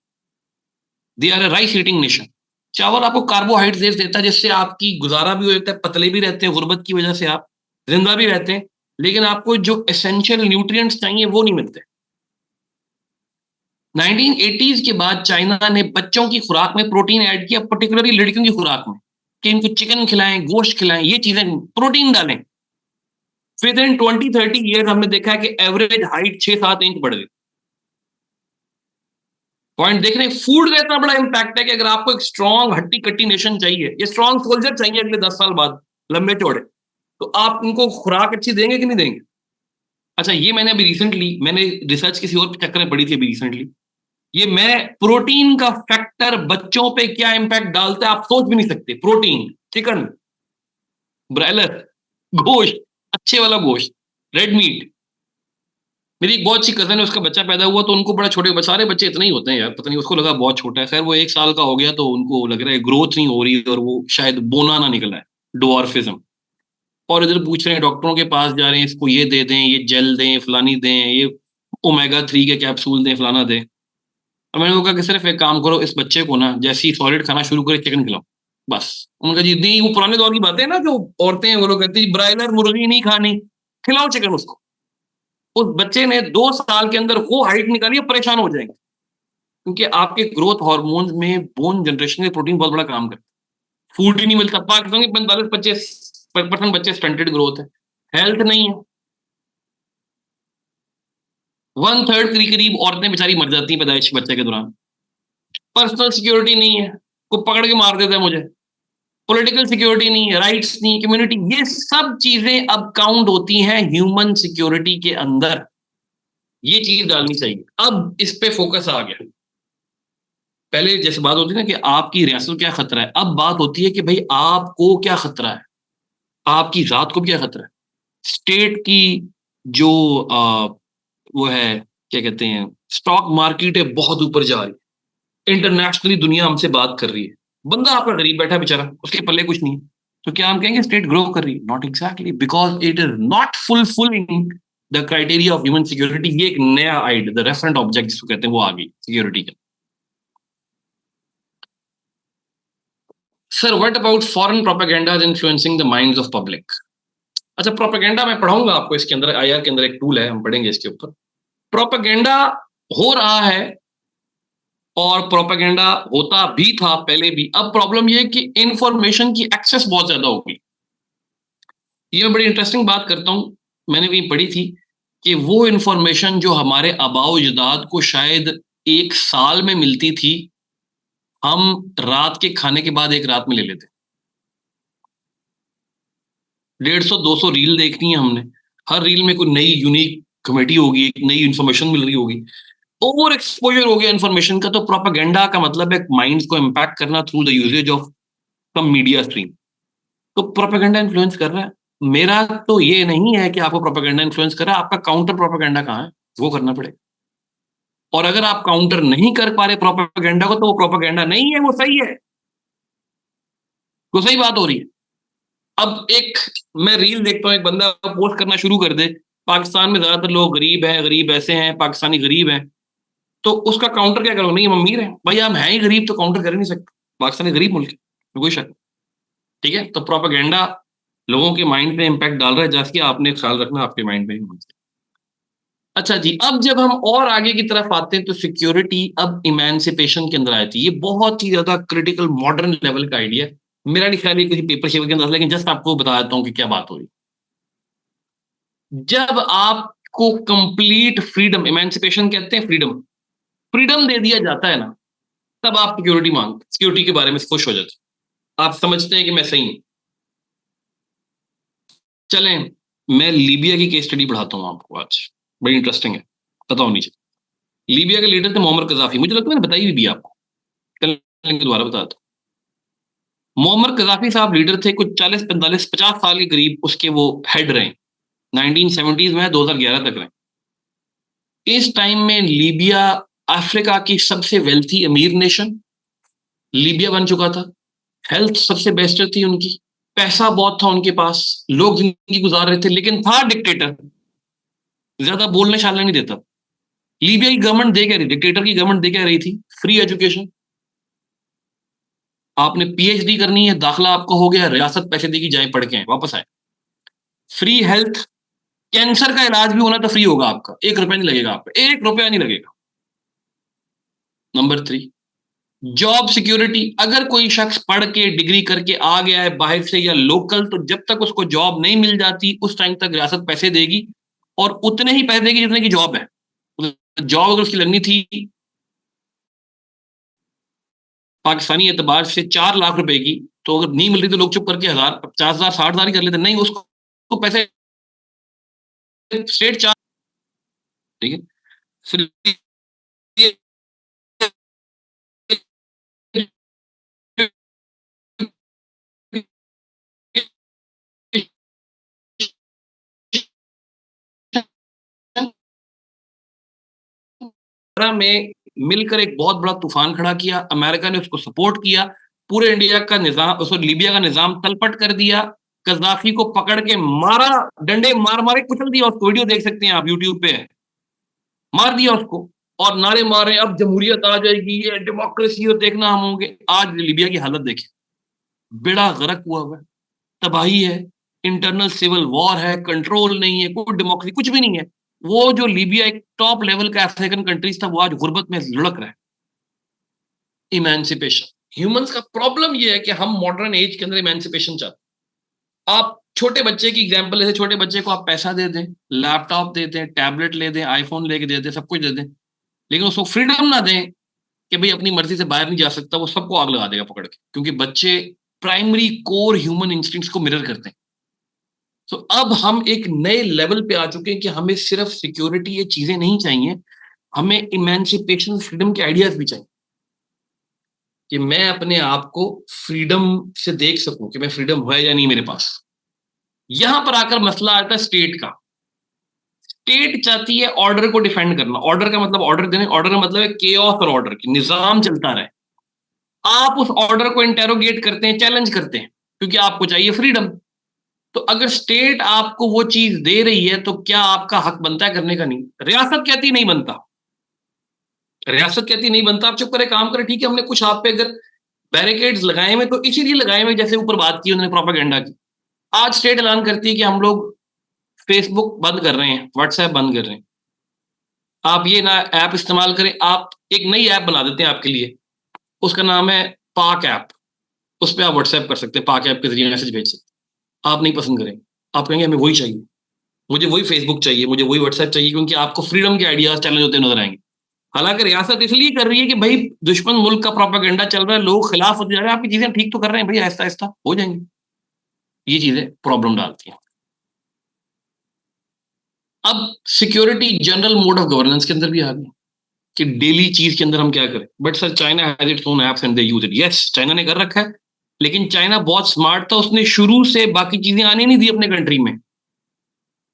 They are a rice eating nation. चावल आपको कार्बोहाइड्रेट देता है, जिससे आपकी गुजारा भी हो जाता है, पतले भी रहते हैं, गुर्बत की वजह से आप जिंदा भी रहते हैं। लेकिन आपको जो एसेंशियल न्यूट्रिएंट्स चाहिए वो नहीं मिलते। 1980s के बाद चाइना ने बच्चों की खुराक में प्रोटीन ऐड किया, पर्टिकुलरली लड़कियों की खुराक में, कि इनको चिकन खिलाएं, गोश्त खिलाएं, ये चीजें, प्रोटीन डालें। विद इन 20-30 ईयर हमने देखा है कि एवरेज हाइट 6-7 इंच बढ़ गई। पॉइंट देख रहे हैं, फूड का इतना बड़ा इंपैक्ट है कि अगर आपको एक स्ट्रॉन्ग हट्टी कट्टी नेशन चाहिए, ये स्ट्रॉन्ग सोल्जर चाहिए अगले 10 साल बाद, लंबे चौड़े, तो आप उनको खुराक अच्छी देंगे कि नहीं देंगे? अच्छा, ये मैंने अभी रिसेंटली, मैंने रिसर्च किसी और चक्कर में पढ़ी थी अभी रिसेंटली। ये मैं प्रोटीन का फैक्टर बच्चों पे क्या इंपैक्ट डालता है आप सोच भी नहीं सकते। प्रोटीन, चिकन, ब्रायलर, गोश्त, अच्छे वाला गोश्त, रेड मीट। मेरी एक बहुत अच्छी कजन है, उसका बच्चा पैदा हुआ तो उनको बड़ा छोटे, सारे बच्चे इतने ही होते हैं यार, पता नहीं, उसको लगा बहुत छोटा है। खैर वो 1 साल का हो गया तो उनको लग रहा है ग्रोथ नहीं हो रही और वो शायद बोना ना निकला है, डोआर्फिज्म। और इधर पूछ रहे हैं, डॉक्टरों के पास जा रहे हैं, इसको ये दे दें, ये जेल दें, फलानी दें, ये ओमेगा 3 के कैप्सूल दें, फलाना दें। और मैंने उनको कहा कि सिर्फ एक काम करो, इस बच्चे को ना जैसे ही सॉलिड खाना शुरू करे, चिकन खिलाओ, बस। उनका जी नहीं, वो पुराने दौर की बातें हैं ना, जो औरतें हैं वो लोग कहती है ब्रायलर मुर्गी नहीं खानी, खिलाओ चिकन उसको। उस बच्चे ने 2 साल के अंदर वो हाइट निकाली, परेशान हो जाएंगे। क्योंकि आपके ग्रोथ हार्मोन्स में बोन जनरेशन में प्रोटीन बहुत बड़ा काम करता है। फूड ही नहीं मिलता, पाकिस्तान के 45-25% बच्चे स्टंटेड ग्रोथ है, हेल्थ नहीं है। 1/3 के करीब औरतें बेचारी मर जाती हैं पैदाइश के बच्चे के दौरान। पर्सनल सिक्योरिटी नहीं है, कोई पकड़ के मार देता है मुझे। पॉलिटिकल सिक्योरिटी नहीं है, राइट्स नहीं, कम्युनिटी, ये सब चीजें अब काउंट होती हैं ह्यूमन सिक्योरिटी के अंदर। ये चीज डालनी चाहिए। अब इस पे फोकस आ गया। पहले जैसे बात होती है ना कि आपकी रियासत को क्या खतरा है, अब बात होती है कि भाई आपको क्या खतरा है, आपकी जात को भी क्या खतरा है। स्टेट की जो वो है, क्या कहते हैं, स्टॉक मार्केट है, बहुत ऊपर जा रही है, इंटरनेशनली दुनिया हमसे बात कर रही है, बंदा आपका गरीब बैठा बेचारा, उसके पल्ले कुछ नहीं है, तो क्या हम कहेंगे स्टेट ग्रो कर रही है? Not exactly, because it is not fulfilling the criteria of human security. ये एक नया आइड, द रेफरेंट ऑब्जेक्ट जिसको कहते हैं, वो आ गई सिक्योरिटी का। Sir, what about foreign propaganda influencing the minds of public? अच्छा, प्रोपेगेंडा मैं पढ़ाऊंगा आपको, इसके अंदर आईआर के अंदर एक टूल है, हम पढ़ेंगे इसके ऊपर। प्रोपेगेंडा हो रहा है, और प्रोपेगेंडा होता भी था पहले भी। अब प्रॉब्लम ये है कि इंफॉर्मेशन की एक्सेस बहुत ज्यादा होगी। ये मैं बड़ी इंटरेस्टिंग बात करता हूं, मैंने कहीं पढ़ी थी कि वो इंफॉर्मेशन जो हमारे आबाओ अजदाद को शायद एक साल में मिलती थी, हम रात के खाने के बाद एक रात में ले लेते। 150-200 रील देखनी है हमने, हर रील में कोई नई यूनिक कमेटी होगी, एक नई इंफॉर्मेशन मिल रही होगी, ओवर एक्सपोजर हो गया इन्फॉर्मेशन का। तो प्रोपेगेंडा का मतलब है माइंड्स को इम्पैक्ट करना through the uses of some media stream. तो प्रोपेगेंडा इन्फ्लुएंस कर रहा है। मेरा तो ये नहीं है कि आपको प्रोपेगेंडा इन्फ्लुएंस कर रहा है, आपका काउंटर प्रोपेगेंडा कहाँ है, वो करना पड़ेगा। और अगर आप काउंटर नहीं कर पा रहे प्रोपेगेंडा को, तो वो प्रोपेगेंडा नहीं है, वो सही है, वो सही बात हो रही है। अब एक, मैं रील देखता हूँ, एक बंदा पोस्ट करना शुरू कर दे, पाकिस्तान में ज्यादातर लोग गरीब हैं, गरीब ऐसे हैं, पाकिस्तानी गरीब हैं, तो उसका काउंटर क्या करो? नहीं, हम अमीर हैं भाई, हम हैं ही गरीब, तो काउंटर कर ही नहीं सकते, पाकिस्तानी गरीब मुल्क है, कोई शक नहीं। ठीक है, तो प्रोपेगेंडा लोगों के माइंड पे इंपैक्ट डाल रहा है, जैसे कि आपने ख्याल रखना आपके माइंड में ही। अच्छा जी, अब जब हम और आगे की तरफ आते हैं तो सिक्योरिटी अब इमेंसिपेशन के अंदर आई थी। ये बहुत ही ज्यादा क्रिटिकल मॉडर्न लेवल का आइडिया है। मेरा नहीं ख्याल ये किसी पेपर शेपर के अंदर, लेकिन जस्ट आपको बता देता हूँ कि क्या बात हो रही है। जब आपको कंप्लीट फ्रीडम, इमेंसिपेशन कहते हैं फ्रीडम, फ्रीडम दे दिया जाता है ना, तब आप सिक्योरिटी मांगते, सिक्योरिटी के बारे में खुश हो जाते, आप समझते हैं कि मैं सही हूं। चलें, मैं लीबिया की केस स्टडी पढ़ाता हूँ आपको आज, बड़ी इंटरेस्टिंग है, पता होनी चाहिए। लीबिया के लीडर थे मोहम्मद कजाफी, मुझे लगता है मैंने बताई भी आपको, कल दोबारा बताता हूँ। मोहम्मद कजाफी साहब लीडर थे, कुछ 40-45-50 साल के करीब उसके वो हेड रहे, 1970s में 2011 तक रहे। इस टाइम में लीबिया अफ्रीका की सबसे वेल्थी अमीर नेशन लीबिया बन चुका था। हेल्थ सबसे बेस्ट थी उनकी, पैसा बहुत था उनके पास, लोग जिंदगी गुजार रहे थे, लेकिन था डिक्टेटर, ज्यादा बोलने चालने नहीं देता। लीबिया की गवर्नमेंट दे क्या रही, डिक्टेटर की गवर्नमेंट दे क्या रही थी? फ्री एजुकेशन, आपने पीएचडी करनी है, दाखला आपको हो गया, रियासत पैसे देगी, जाए पढ़ के आए, वापस आए। फ्री हेल्थ, कैंसर का इलाज भी होना तो फ्री होगा आपका, 1 रुपया नहीं लगेगा, आपका 1 रुपया नहीं लगेगा। नंबर 3, जॉब सिक्योरिटी, अगर कोई शख्स पढ़ के डिग्री करके आ गया है बाहर से या लोकल, तो जब तक उसको जॉब नहीं मिल जाती उस टाइम तक रियासत पैसे देगी, और उतने ही पैसे देगी जितने की जॉब है। जॉब अगर उसकी लगनी थी पाकिस्तानी एतबार से 4 लाख रुपए की, तो अगर नहीं मिल रही तो लोग चुप करके 1000, 50,000, 60,000 ही कर लेते, नहीं उसको तो पैसे स्टेट चार्ज। ठीक है, फिर में मिलकर एक बहुत बड़ा तूफान खड़ा किया, अमेरिका ने उसको सपोर्ट किया, पूरे इंडिया का निजाम, उसको लीबिया का निजाम तलपट कर दिया, कजाफी को पकड़ के मारा, डंडे मार मारे कुचल दिया, उसको वीडियो देख सकते हैं आप यूट्यूब पे, मार दिया उसको, और नारे मारे अब जमहूरियत आ जाएगी, ये डेमोक्रेसी और देखना हम होंगे। आज लीबिया की हालत देखें, बेड़ा गर्क हुआ है, तबाही है, इंटरनल सिविल वॉर है, कंट्रोल नहीं है, कोई डेमोक्रेसी कुछ भी नहीं है। वो जो लीबिया एक टॉप लेवल का अफ्रीकन कंट्रीज था, वो आज गुर्बत में लुढ़क रहा है। इमेंसिपेशन, ह्यूमंस का प्रॉब्लम ये है कि हम मॉडर्न एज के अंदर इमेंसिपेशन चाहते हैं। आप छोटे बच्चे की एग्जांपल, जैसे छोटे बच्चे को आप पैसा दे दें, लैपटॉप दे दें, टैबलेट ले दें, आईफोन लेके दे दें, सब कुछ दे दें, लेकिन उसको फ्रीडम ना दें कि भाई अपनी मर्जी से बाहर नहीं जा सकता, वो सबको आग लगा देगा पकड़ के, क्योंकि bच्चे प्राइमरी कोर ह्यूमन इंस्टिंक्ट्स को मिरर करते हैं। तो अब हम एक नए लेवल पे आ चुके हैं कि हमें सिर्फ सिक्योरिटी ये चीजें नहीं चाहिए, हमें इमेंसिपेशन फ्रीडम के आइडियाज भी चाहिए। कि मैं अपने आप को फ्रीडम से देख सकूं कि मैं फ्रीडम है या नहीं मेरे पास। यहां पर आकर मसला आता है स्टेट का। स्टेट चाहती है ऑर्डर को डिफेंड करना। ऑर्डर का मतलब ऑर्डर देने, ऑर्डर का मतलब है केओस और ऑर्डर की, निजाम चलता रहे। आप उस ऑर्डर को इंटेरोगेट करते हैं, चैलेंज करते हैं, क्योंकि आपको चाहिए फ्रीडम। तो अगर स्टेट आपको वो चीज दे रही है तो क्या आपका हक बनता है करने का? नहीं। रियासत कहती नहीं बनता, रियासत कहती नहीं बनता, आप चुप करें, काम करें, ठीक है। हमने कुछ आप पे अगर बैरिकेड्स लगाए हुए तो इसीलिए लगाए हुए, जैसे ऊपर बात की उन्होंने प्रोपागेंडा की। आज स्टेट ऐलान करती है कि हम लोग फेसबुक बंद कर रहे हैं, व्हाट्सएप बंद कर रहे हैं, आप ये ना ऐप इस्तेमाल करें। आप एक नई ऐप बना देते हैं आपके लिए, उसका नाम है पाक ऐप। उस पर आप व्हाट्सएप कर सकते हैं, पाक ऐप के जरिए मैसेज भेज सकते हैं। आप नहीं पसंद करेंगे, आप कहेंगे हमें वही चाहिए, मुझे वही फेसबुक चाहिए, मुझे वही व्हाट्सएप चाहिए, क्योंकि आपको फ्रीडम के आइडियाज चैलेंज होते नजर आएंगे। हालांकि रियासत इसलिए कर रही है कि भाई दुश्मन मुल्क का प्रोपागेंडा चल रहा है, लोग खिलाफ होते जा रहे हैं, आपकी चीजें ठीक तो कर रहे हैं भाई, ऐसा ऐसा हो जाएंगे। ये चीजें प्रॉब्लम डालती हैं। अब security general mode of governance के अंदर भी आ गई कि डेली चीज के अंदर हम क्या करें। But sir China has its own apps and they use it. Yes, China ने कर रखा है, लेकिन चाइना बहुत स्मार्ट था, उसने शुरू से बाकी चीजें आने नहीं दी अपने कंट्री में।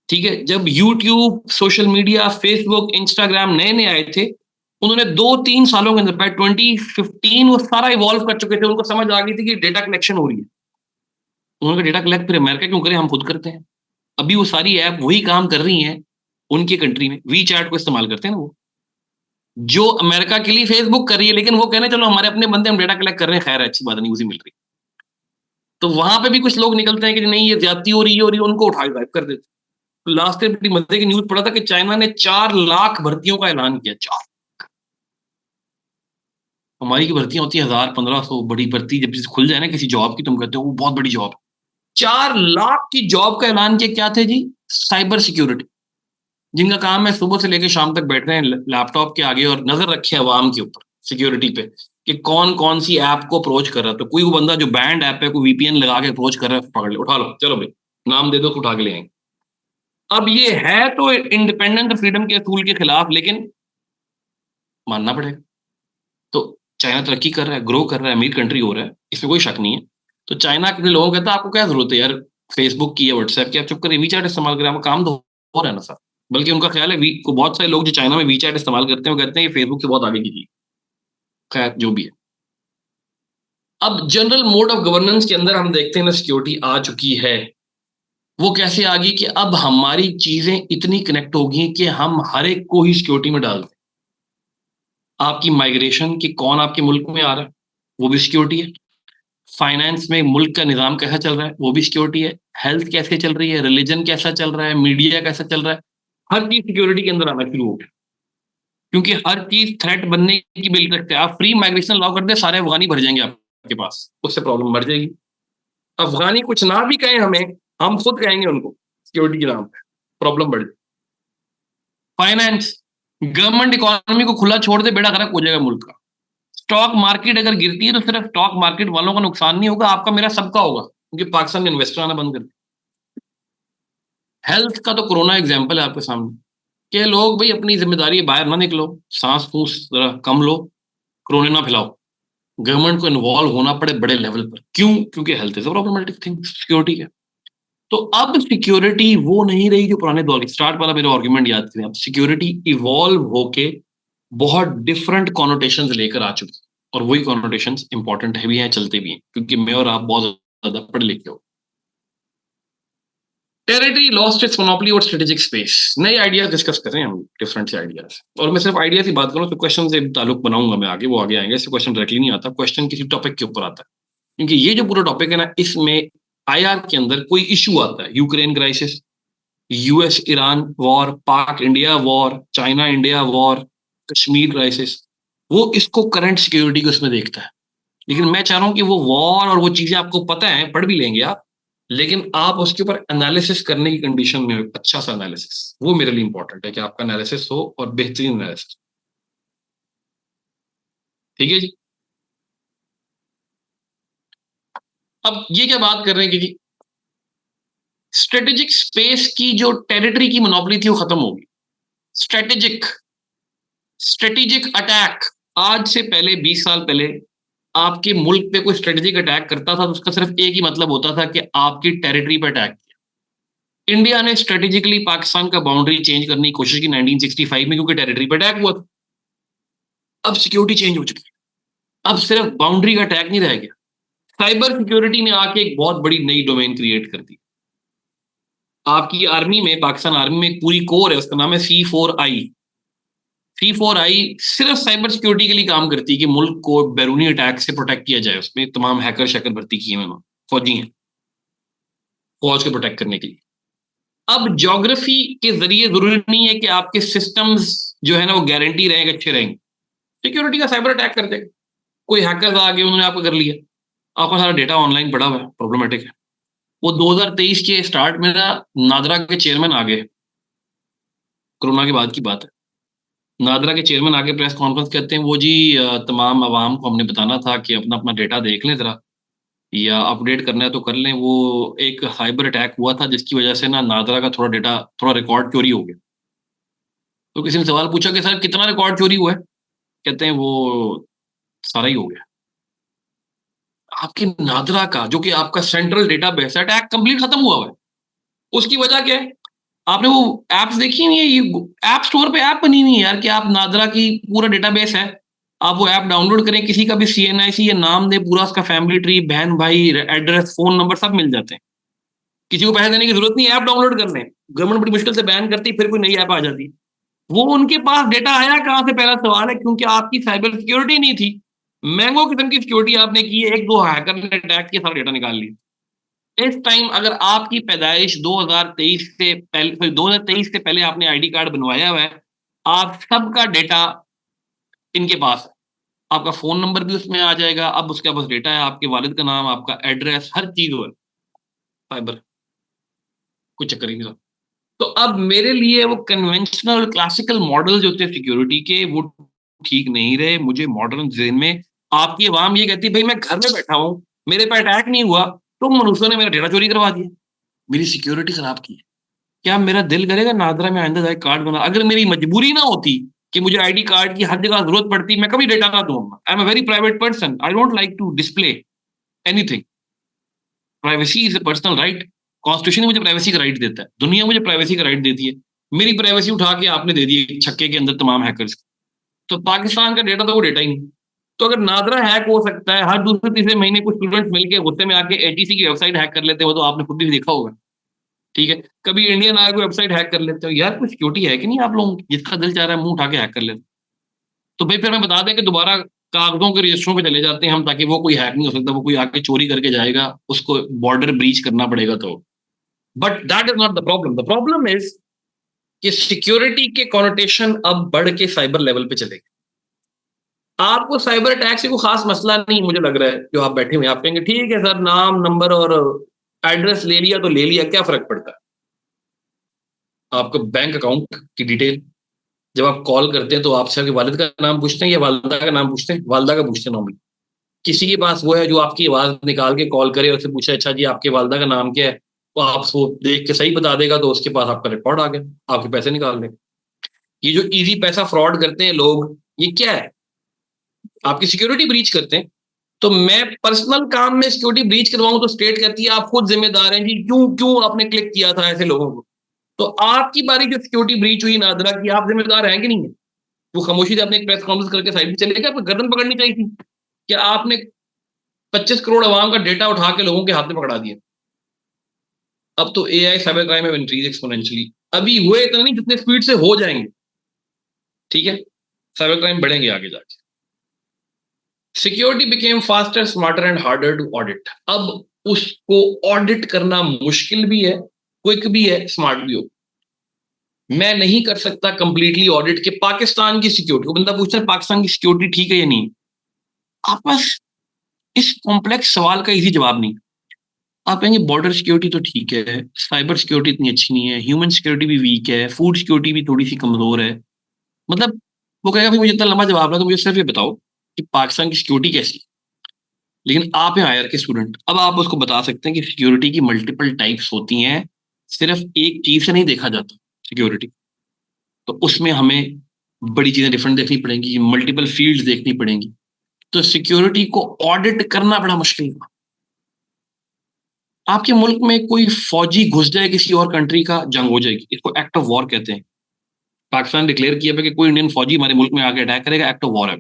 ठीक है, जब YouTube, social media, Facebook, Instagram नए नए आए थे, उन्होंने 2-3 सालों के अंदर, बाय 2015 वो सारा इवॉल्व कर चुके थे, उनको समझ आ गई थी कि डेटा कलेक्शन हो रही है। उन्होंने डेटा कलेक्ट फिर अमेरिका क्यों करें, हम खुद करते हैं। अभी वो सारी ऐप वही काम कर रही हैं उनकी कंट्री में, वी चैट को इस्तेमाल करते हैं ना वो, जो अमेरिका के लिए फेसबुक कर रही है, लेकिन वो कहने चलो हमारे अपने बंदे, हम डेटा कलेक्ट कर रहे हैं, खैर अच्छी बात नहीं, उसी मिल रही। तो वहां पे भी कुछ लोग निकलते हैं कि नहीं ये ज्यादती हो रही है, और ये उनको उठा गायब कर देते। तो लास्ट टाइम बड़ी मजे की न्यूज पड़ा था कि चाइना ने 4 लाख भर्तियों का ऐलान किया। 4। हमारी की भर्तियां होती है 1000-1500, बड़ी भर्ती जब खुल जाए ना किसी जॉब की, तुम कहते हो वो बहुत बड़ी जॉब। 4 लाख की जॉब का ऐलान किया। क्या थे जी? साइबर सिक्योरिटी, जिनका काम है सुबह से लेकर शाम तक बैठ रहे हैं लैपटॉप के आगे और नजर रखे अवाम के ऊपर सिक्योरिटी पे, कि कौन कौन सी ऐप को अप्रोच कर रहा है। तो कोई वो बंदा जो बैंड ऐप है, कोई वीपीएन लगा के अप्रोच कर रहा है, पकड़ ले, उठा लो, चलो भाई नाम दे दो तो उठा के ले आएंगे। अब ये है तो इंडिपेंडेंट फ्रीडम के असूल के खिलाफ, लेकिन मानना पड़ेगा। तो चाइना तरक्की कर रहा है, ग्रो कर रहा है, अमीर कंट्री हो रहा है, इसमें कोई शक नहीं है। तो चाइना के लोगों को कहता है आपको क्या जरूरत है यार फेसबुक की या व्हाट्सएप की, आप चुप कर वी चैट इस्तेमाल करें, आपका काम तो हो रहा है ना सर। बल्कि उनका ख्याल है, वी को बहुत सारे लोग जो चाइना में वी चैट इस्तेमाल करते हैं वो कहते हैं ये फेसबुक से बहुत आगे की चीज। खैर जो भी है, अब जनरल मोड ऑफ गवर्नेंस के अंदर हम देखते हैं ना सिक्योरिटी आ चुकी है। वो कैसे आ गई कि अब हमारी चीजें इतनी कनेक्ट हो गई कि हम हर एक को ही सिक्योरिटी में डाल दें। आपकी माइग्रेशन की, कौन आपके मुल्क में आ रहा है, वो भी सिक्योरिटी है। फाइनेंस में मुल्क का निजाम कैसा चल रहा है, वो भी सिक्योरिटी है। हेल्थ कैसे चल रही है, रिलीजन कैसा चल रहा है, मीडिया कैसा चल रहा है, हर चीज सिक्योरिटी के अंदर आना शुरू हो गया। क्योंकि हर चीज थ्रेट बनने की बिल रखते हैं। आप फ्री माइग्रेशन लॉ कर दे, सारे अफगानी भर जाएंगे आपके पास, उससे प्रॉब्लम बढ़ जाएगी। अफगानी कुछ ना भी कहें हमें, हम खुद कहेंगे उनको सिक्योरिटी के नाम पे, प्रॉब्लम बढ़ जाएगी। फाइनेंस, गवर्नमेंट इकोनॉमी को खुला छोड़ दे, बेड़ा गर्क हो जाएगा मुल्क का। स्टॉक मार्केट अगर गिरती है तो सिर्फ स्टॉक मार्केट वालों का नुकसान नहीं होगा, आपका मेरा सबका होगा, क्योंकि पाकिस्तान में इन्वेस्टर आना बंद कर दिया। हेल्थ का तो कोरोना एग्जाम्पल है आपके सामने, कि लोग भाई अपनी जिम्मेदारी है, बाहर ना निकलो, सांस फूस जरा कम लो, कोरोना ना फैलाओ। गवर्नमेंट को इन्वॉल्व होना पड़े बड़े लेवल पर, क्यों? क्योंकि health is a problematic thing, security है। तो अब सिक्योरिटी वो नहीं रही जो पुराने दौर की, स्टार्ट वाला मेरा आर्गुमेंट याद करें, अब सिक्योरिटी इवॉल्व होके बहुत डिफरेंट कॉनोटेशंस लेकर आ चुकी है। और वही कॉनोटेशंस इंपॉर्टेंट है भी हैं, चलते भी हैं, क्योंकि मैं और आप बहुत ज्यादा पढ़े लिखे हो। टेरिटरी लॉस्ट इट्स मोनोपोली और स्ट्रेटेजिक स्पेस, नए आइडियाज डिस्कस कर रहे हैं हम, डिफरेंट से आइडियाज। और मैं सिर्फ आइडिया की बात करूं तो क्वेश्चन से ताल्लुक बनाऊंगा मैं आगे, वो आगे आएंगे। इससे क्वेश्चन डायरेक्टली नहीं आता, क्वेश्चन किसी टॉपिक के ऊपर आता है। क्योंकि ये जो पूरा टॉपिक है ना, इसमें आईआर के अंदर कोई इशू आता है, Ukraine crisis, US Iran war, Pak India war, China India war, Kashmir crisis, वो इसको करंट सिक्योरिटी को इसमें देखता है। लेकिन मैं चाह रहा हूं कि वो वॉर और वो चीजें आपको पता है, पढ़ भी लेंगे आप, लेकिन आप उसके ऊपर एनालिसिस करने की कंडीशन में हो, अच्छा सा एनालिसिस, वो मेरे लिए इंपॉर्टेंट है कि आपका एनालिसिस हो और बेहतरीन एनालिसिस। ठीक है जी। अब ये क्या बात कर रहे हैं कि जी स्ट्रेटेजिक स्पेस की जो टेरिटरी की मोनोपोली थी वो खत्म होगी। स्ट्रेटेजिक, स्ट्रेटेजिक अटैक, आज से पहले 20 साल पहले आपके मुल्क पे कोई स्ट्रेटेजिक अटैक करता था तो उसका सिर्फ एक ही मतलब होता था कि आपकी टेरिटरी पे अटैक किया। इंडिया ने स्ट्रेटेजिकली पाकिस्तान का बाउंड्री चेंज करने की कोशिश की 1965 में, क्योंकि टेरिटरी पे अटैक हुआ था। अब सिक्योरिटी चेंज हो चुकी है, अब सिर्फ बाउंड्री का अटैक नहीं रह गया, साइबर सिक्योरिटी ने आके एक बहुत बड़ी नई डोमेन क्रिएट कर दी। आपकी आर्मी में, पाकिस्तान आर्मी में एक पूरी कोर है, उसका नाम है C4I। C4I सिर्फ साइबर सिक्योरिटी के लिए काम करती है कि मुल्क को बैरूनी अटैक से प्रोटेक्ट किया जाए। उसमें तमाम हैकर शैकर भर्ती किए हैं, फौजी हैं, फौज को प्रोटेक्ट करने के लिए। अब ज्योग्राफी के जरिए जरूरी नहीं है कि आपके सिस्टम्स जो है ना वो गारंटी रहेंगे, अच्छे रहेंगे। सिक्योरिटी का साइबर अटैक कर देगा, कोई हैकर आ गए, उन्होंने आपको कर लिया, आपका सारा डेटा ऑनलाइन पड़ा हुआ है, प्रॉब्लमेटिक है। वो 2023 के स्टार्ट में ना नादरा के चेयरमैन आ गए, कोरोना के बाद की बात है। नादरा के चेयरमैन आके प्रेस कॉन्फ्रेंस करते हैं, वो जी तमाम आवाम को हमने बताना था कि अपना अपना डेटा देख लें जरा, या अपडेट करना है तो कर लें। वो एक साइबर अटैक हुआ था जिसकी वजह से ना नादरा का थोड़ा डेटा, थोड़ा रिकॉर्ड चोरी हो गया। तो किसी ने सवाल पूछा कि सर कितना रिकॉर्ड चोरी हुआ है, कहते हैं वो सारा ही हो गया। आपके नादरा का जो कि आपका सेंट्रल डेटा बेस है, अटैक कंप्लीट खत्म हुआ हुआ है। उसकी वजह क्या है? आपने वो एप्स देखी नहीं है? ये ऐप स्टोर पे ऐप बनी हुई है यार, कि आप नादरा की पूरा डेटाबेस है, आप वो ऐप डाउनलोड करें, किसी का भी CNIC या नाम दे, पूरा उसका फैमिली ट्री, बहन भाई, एड्रेस, फोन नंबर सब मिल जाते हैं। किसी को पैसे देने की जरूरत नहीं है ऐप डाउनलोड करने। गवर्नमेंट बड़ी मुश्किल से बैन करती, फिर कोई नई ऐप आ जाती। वो उनके पास डेटा आया कहाँ से, पहला सवाल है, क्योंकि आपकी साइबर सिक्योरिटी नहीं थी। मैंगो किस्म की सिक्योरिटी आपने की है, एक दो हैकर ने अटैक किया, सारा डेटा निकाल लिया। इस टाइम अगर आपकी पैदाइश 2023 से पहले, सॉरी 2023 से पहले आपने आईडी कार्ड बनवाया हुआ है, आप सबका डेटा इनके पास है। आपका फोन नंबर भी उसमें आ जाएगा, अब उसके पास डेटा है, आपके वालिद का नाम, आपका एड्रेस, हर चीज हो है साइबर, कोई चक्कर ही नहीं रहा। तो अब मेरे लिए वो कन्वेंशनल क्लासिकल मॉडल जो थे सिक्योरिटी के, वो ठीक नहीं रहे। मुझे मॉडर्न जेन में आपकी आवाम ये कहती है भाई मैं घर में बैठा हूं, मेरे पे अटैक नहीं हुआ, तो मनुष्यों ने मेरा डेटा चोरी करवा दिया, मेरी सिक्योरिटी खराब की है। क्या मेरा दिल करेगा नादरा में आइंदा जाके कार्ड बना? अगर मेरी मजबूरी ना होती कि मुझे आईडी कार्ड की हर जगह जरूरत पड़ती, मैं कभी डेटा ना दूंगा। I am a very private person, I don't like to display anything. Privacy is a personal right. Constitution मुझे प्राइवेसी का राइट देता है, दुनिया मुझे प्राइवेसी का राइट देती है। मेरी प्राइवेसी उठा के आपने दे दी एक छक्के के अंदर तमाम हैकर्स। तो पाकिस्तान का डेटा तो वो डेटा ही नहीं। तो अगर नादरा हैक हो सकता है, हर दूसरे तीसरे महीने कुछ स्टूडेंट्स मिलकर गुस्से में आके ATC की वेबसाइट हैक कर लेते हो, तो आपने खुद भी देखा होगा। ठीक है, कभी इंडियन आगे वेबसाइट हैक कर लेते हो, यार कुछ सिक्योरिटी है कि नहीं आप लोगों की? जिसका दिल चाह रहा है मुंह उठा के हैक कर लेते। तो भाई फिर हमें बता दें कि दोबारा कागजों के रजिस्टरों पे चले जाते हैं हम, ताकि वो कोई हैक नहीं हो सकता, वो कोई आके चोरी करके जाएगा, उसको बॉर्डर ब्रीच करना पड़ेगा तो। But that is not the problem. The problem is कि सिक्योरिटी के कॉनोटेशन अब बढ़ के साइबर लेवल पे चले गए। आपको साइबर अटैक से कोई खास मसला नहीं मुझे लग रहा है, जो आप बैठे हुए हैं, आप कहेंगे ठीक है सर, नाम नंबर और एड्रेस ले लिया तो ले लिया, क्या फर्क पड़ता है? आपका बैंक अकाउंट की डिटेल, जब आप कॉल करते हैं तो आपसे आपके वालिद का नाम पूछते हैं या वालदा का नाम पूछते हैं? वालदा का पूछते हैं नॉर्मली। किसी के पास वो है जो आपकी आवाज निकाल के कॉल करे और उससे पूछे अच्छा जी आपके वालदा का नाम क्या है, वो आपको देख के सही बता देगा, तो उसके पास आपका रिकॉर्ड आ गया, आपके पैसे निकाल दे। ये जो इजी पैसा फ्रॉड करते हैं लोग, ये क्या है? आपकी सिक्योरिटी ब्रीच करते हैं। तो मैं पर्सनल काम में सिक्योरिटी ब्रीच करवाऊं तो स्टेट कहती है आप खुद जिम्मेदार हैं जी, क्यों क्यों आपने क्लिक किया था ऐसे लोगों को। तो आपकी बारी जो सिक्योरिटी ब्रीच हुई नादरा की, आप जिम्मेदार हैं कि नहीं है? वो खामोशी से अपने एक प्रेस कॉन्फ्रेंस करके साइड में चले गए, आपको गर्दन पकड़नी चाहिए थी। क्या आपने 25 करोड़ अवाम का डेटा उठा के लोगों के हाथ में पकड़ा दिया? अब तो AI साइबर क्राइम में इंक्रीज एक्सपोनेंशियली, अभी हुए इतना नहीं जितने स्पीड से हो जाएंगे। ठीक है, साइबर क्राइम बढ़ेंगे आगे जाके। Security became faster, smarter and harder to audit. अब उसको ऑडिट करना मुश्किल भी है, क्विक भी है, स्मार्ट भी हो। मैं नहीं कर सकता कंप्लीटली ऑडिट के पाकिस्तान की सिक्योरिटी को। बंदा पूछता है पाकिस्तान की सिक्योरिटी ठीक है या नहीं, आपके पास इस कॉम्प्लेक्स सवाल का इजी जवाब नहीं। आप कहेंगे बॉर्डर सिक्योरिटी तो ठीक है, साइबर सिक्योरिटी इतनी अच्छी नहीं है, ह्यूमन सिक्योरिटी भी वीक है, फूड सिक्योरिटी भी थोड़ी सी कमजोर है। मतलब वो कहेगा भाई मुझे इतना लंबा जवाब है, तो मुझे सिर्फ ये बताओ कि पाकिस्तान की सिक्योरिटी कैसी है। लेकिन आप हैं आयर के स्टूडेंट, अब आप उसको बता सकते हैं कि सिक्योरिटी की मल्टीपल टाइप्स होती हैं, सिर्फ एक चीज से नहीं देखा जाता सिक्योरिटी। तो उसमें हमें बड़ी चीजें डिफरेंट देखनी पड़ेंगी, मल्टीपल फील्ड्स देखनी पड़ेंगी। तो सिक्योरिटी को ऑडिट करना बड़ा मुश्किल था। आपके मुल्क में कोई फौजी घुस जाए किसी और कंट्री का, जंग हो जाएगी, इसको एक्ट ऑफ वॉर कहते हैं। पाकिस्तान ने डिक्लेयर किया है कि कोई इंडियन फौजी हमारे मुल्क में आके अटैक करेगा, एक्ट ऑफ वॉर है।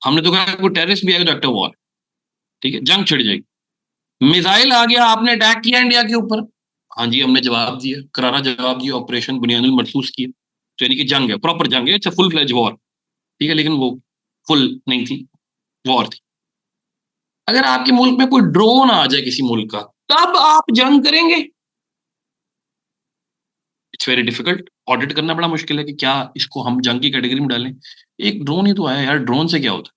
हमने तो कहा कोई टेररिस्ट भी आएगा तो एक्ट ऑफ वॉर, ठीक है, जंग छिड़ जाएगी। मिसाइल आ गया, आपने अटैक किया इंडिया के ऊपर, हाँ जी हमने जवाब दिया, करारा जवाब दिया, ऑपरेशन बुनियादुल मरसूस किया, तो यानी कि जंग है, प्रॉपर जंग है, इट्स फुल फ्लेज वॉर, ठीक है, लेकिन वो फुल नहीं थी, वॉर थी। अगर आपके मुल्क में कोई ड्रोन आ जाए किसी मुल्क का, तब आप जंग करेंगे? It's very difficult. ऑडिट करना बड़ा मुश्किल है कि क्या इसको हम जंग की कैटेगरी में डालें। एक ड्रोन ही तो आया यार, ड्रोन से क्या होता है?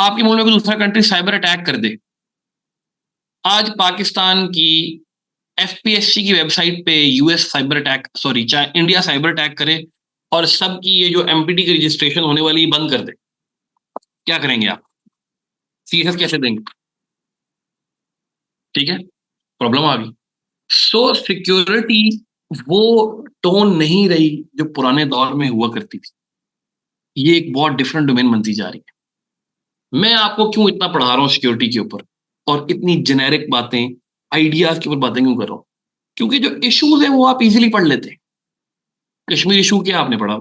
आपके मुल्क में कोई दूसरा कंट्री साइबर अटैक कर दे, आज पाकिस्तान की एफपीएससी की वेबसाइट पे US cyber attack, sorry India cyber attack करे और सबकी ये जो एमपीटी की रजिस्ट्रेशन होने वाली है बंद कर दे, क्या करेंगे आप? सीएसएस कैसे देंगे? ठीक है, प्रॉब्लम आ गई। सो सिक्योरिटी वो टोन नहीं रही जो पुराने दौर में हुआ करती थी। ये एक बहुत डिफरेंट डोमेन बनती जा रही है। मैं आपको क्यों इतना पढ़ा रहा हूँ सिक्योरिटी के ऊपर और इतनी जेनेरिक बातें, आइडियाज के ऊपर बातें क्यों कर रहा हूँ? क्योंकि जो इश्यूज है वो आप इजीली पढ़ लेते हैं। कश्मीर इशू क्या आपने पढ़ा,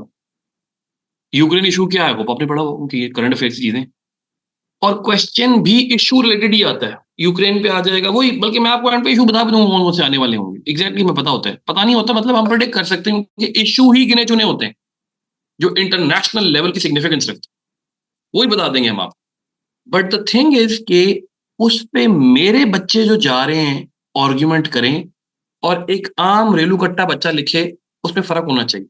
यूक्रेन इशू क्या है वो आपने पढ़ा, क्योंकि ये करंट अफेयर्स चीजें, और क्वेश्चन भी इशू रिलेटेड ही आता है। यूक्रेन पे आ जाएगा वही, बल्कि मैं आपको एंड पे इशू बता भी दूंगा कौन से आने वाले होंगे, एग्जैक्टली मैं पता होता है, पता नहीं होता मतलब हम प्रेडिक्ट कर सकते हैं कि इशू ही गिने चुने होते हैं जो इंटरनेशनल लेवल की सिग्निफिकेंस रखते हैं, वही बता देंगे हम आप। बट द थिंग इज कि उस पे मेरे बच्चे जो जा रहे हैं आर्ग्यूमेंट करें और एक आम रेलू कट्टा बच्चा लिखे, उसमें फर्क होना चाहिए।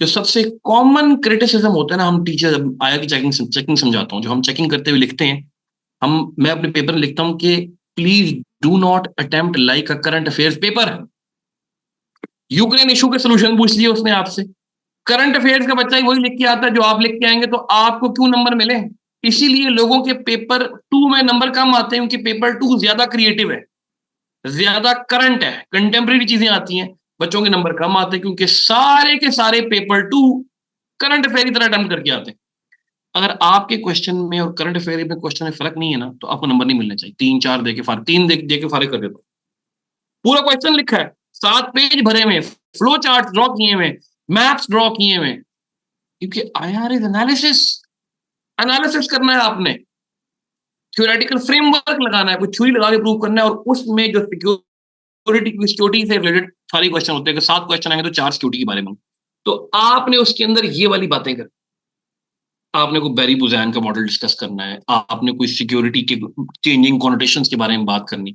जो सबसे कॉमन क्रिटिसिज्म होता है ना, हम टीचर आया की चेकिंग चेकिंग समझाता हूँ, जो हम चेकिंग करते हुए लिखते हैं, हम मैं अपने पेपर में लिखता हूं कि please do not attempt like a current affairs paper. Ukraine issue के सोल्यूशन पूछ लिए उसने आपसे, करंट अफेयर्स का बच्चा ही वही लिख के आता है जो आप लिख के आएंगे, तो आपको क्यों नंबर मिले? इसीलिए लोगों के पेपर टू में नंबर कम आते हैं, क्योंकि पेपर टू ज्यादा क्रिएटिव है, ज्यादा करंट है, कंटेम्प्रेरी चीजें आती हैं, बच्चों के नंबर कम आते हैं क्योंकि सारे के सारे पेपर टू करंट अफेयर की तरह अटेम्प्ट करके आते हैं। अगर आपके क्वेश्चन में और करंट अफेयर में क्वेश्चन में फर्क नहीं है ना, तो आपको नंबर नहीं मिलना चाहिए। तीन चार देके फार तीन दे के फारे कर देता। पूरा क्वेश्चन लिखा है, 7 पेज भरे हुए, फ्लो चार्ट ड्रॉ किए हुए, मैप्स ड्रॉ किए हुए, क्योंकि आईआर इज एनालिसिस, एनालिसिस करना है आपने, थ्योरेटिकल फ्रेमवर्क लगाना है, कुछ थ्योरी लगा के प्रूव करना है, और उसमें जो सिक्योरिटी से रिलेटेड सारे क्वेश्चन होते हैं, 7 क्वेश्चन आएंगे तो 4 सिक्योरिटी के बारे में, तो आपने उसके अंदर ये वाली बातें कर, आपने कोई बैरी बुजैन का मॉडल डिस्कस करना है, आपने कोई सिक्योरिटी के चेंजिंग कॉनोटेशंस के बारे में बात करनी,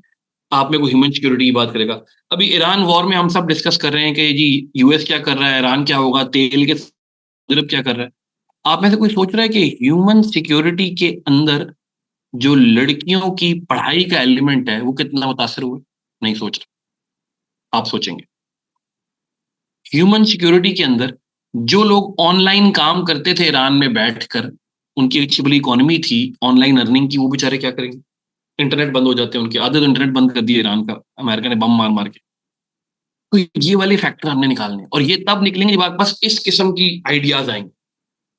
आप में कोई ह्यूमन सिक्योरिटी की बात करेगा। अभी ईरान वॉर में हम सब डिस्कस कर रहे हैं कि जी यूएस क्या कर रहा है, ईरान क्या होगा, तेल के यूरोप क्या कर रहा है। आप में से कोई सोच रहा है कि ह्यूमन सिक्योरिटी के अंदर जो लड़कियों की पढ़ाई का एलिमेंट है वो कितना मुतासर हुआ? नहीं सोच रहे। आप सोचेंगे ह्यूमन सिक्योरिटी के अंदर जो लोग ऑनलाइन काम करते थे ईरान में बैठकर, उनकी अच्छी बड़ी इकोनॉमी थी ऑनलाइन अर्निंग की, वो बेचारे क्या करेंगे? इंटरनेट बंद हो जाते हैं उनके, आधे तो इंटरनेट बंद कर दिया ईरान का, अमेरिका ने बम मार मार के। तो ये वाले फैक्टर हमने निकालने, और ये तब निकलेंगे जब आपके पास इस किस्म की आइडियाज आएंगे,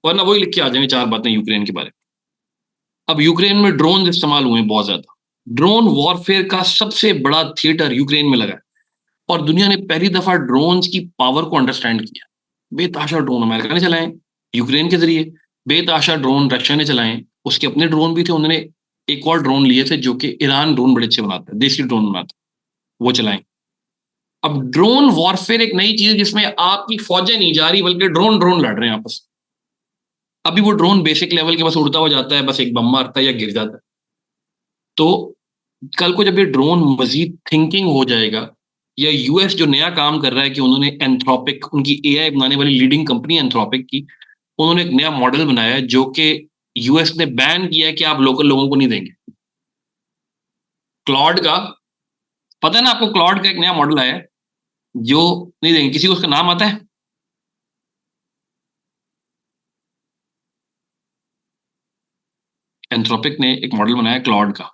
वरना वही लिख के आ जाएंगे 4 बातें यूक्रेन के बारे में। अब यूक्रेन में ड्रोन इस्तेमाल हुए बहुत ज्यादा, ड्रोन वॉरफेयर का सबसे बड़ा थिएटर यूक्रेन में लगा है, और दुनिया ने पहली दफा ड्रोन्स की पावर को अंडरस्टैंड किया। बेताशा ड्रोन अमेरिका ने चलाए यूक्रेन के जरिए, बेताशा ड्रोन रशिया ने चलाए, उसके अपने ड्रोन भी थे, उन्होंने एक और ड्रोन लिए थे जो कि ईरान ड्रोन बड़े अच्छे बनाता है, देसी ड्रोन बनाता है, वो चलाएं। अब ड्रोन वॉरफेयर एक नई चीज जिसमें आपकी फौजें नहीं जा रही बल्कि ड्रोन ड्रोन लड़ रहे हैं आपस में। अभी वो ड्रोन बेसिक लेवल के बस उड़ता हुआ जाता है, बस एक बम मारता है या गिर जाता है। तो कल को जब ये ड्रोन मजीद थिंकिंग हो जाएगा, या यूएस जो नया काम कर रहा है कि उन्होंने एंथ्रोपिक, उनकी एआई बनाने वाली लीडिंग कंपनी एंथ्रोपिक की, उन्होंने एक नया मॉडल बनाया है जो कि यूएस ने बैन किया है कि आप लोकल लोगों को नहीं देंगे। क्लॉड का, पता है ना आपको, क्लॉड का एक नया मॉडल आया है जो नहीं देंगे किसी को, उसका नाम आता है? एंथ्रोपिक ने एक मॉडल बनाया क्लॉड का,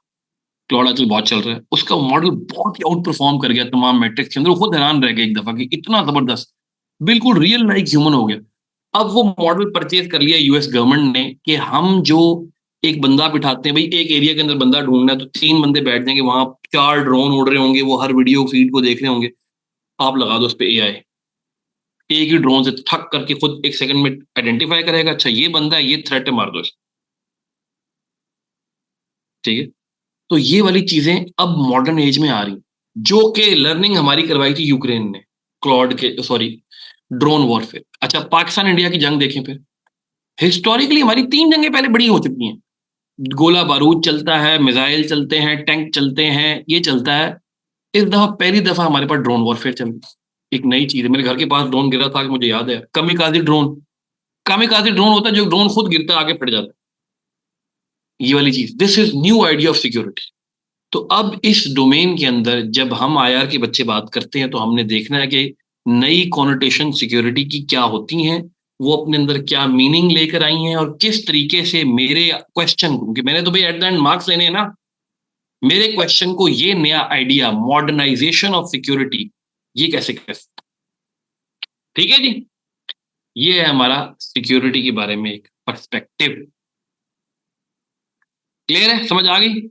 क्लॉड आजकल बहुत चल रहा है, उसका मॉडल बहुत ही आउट परफॉर्म कर गया तमाम मैट्रिक्स के अंदर, वो खुद हैरान रह गया एक दफा कि इतना जबरदस्त, बिल्कुल रियल लाइक ह्यूमन हो गया। अब वो मॉडल परचेज कर लिया यूएस गवर्नमेंट ने कि हम जो एक बंदा बिठाते हैं, भाई एक एरिया के अंदर बंदा ढूंढना है तो 3 बंदे बैठ जाएंगे वहां, 4 ड्रोन उड़ रहे होंगे, वो हर वीडियो फीड को देख रहे होंगे। आप लगा दो उस पर एआई, एक ही ड्रोन से ठक करके खुद 1 सेकंड में आइडेंटिफाई करेगा, अच्छा ये बंदा है, ये थ्रेट है, मार दो इसको। ठीक है। तो ये वाली चीजें अब मॉडर्न एज में आ रही, जो कि लर्निंग हमारी करवाई थी यूक्रेन ने, क्लॉड के, सॉरी, ड्रोन वॉरफेयर। अच्छा, पाकिस्तान इंडिया की जंग देखें फिर, हिस्टोरिकली हमारी 3 जंगें पहले बड़ी हो चुकी हैं, गोला बारूद चलता है, मिसाइल चलते हैं, टैंक चलते हैं, ये चलता है। इस दफा पहली दफा हमारे पास ड्रोन वॉरफेयर चल रही, एक नई चीज है। मेरे घर के पास ड्रोन गिरा था, मुझे याद है, कमिकाजी ड्रोन। कामिकाजी ड्रोन होता है जो ड्रोन खुद गिरता है, आगे फट जाता है, ये वाली चीज। This is new idea of security. तो अब इस डोमेन के अंदर जब हम आईआर के बच्चे बात करते हैं तो हमने देखना है कि नई कॉनोटेशन सिक्योरिटी की क्या होती हैं, वो अपने अंदर क्या मीनिंग लेकर आई हैं, और किस तरीके से मेरे क्वेश्चन को, क्योंकि मैंने तो भाई एट द एंड मार्क्स लेने हैं ना, मेरे क्वेश्चन को ये नया आइडिया मॉडर्नाइजेशन ऑफ सिक्योरिटी, ये कैसे कर सकते। ठीक है जी, ये है हमारा सिक्योरिटी के बारे में एक पर्सपेक्टिव। क्लियर है, समझ आ गई।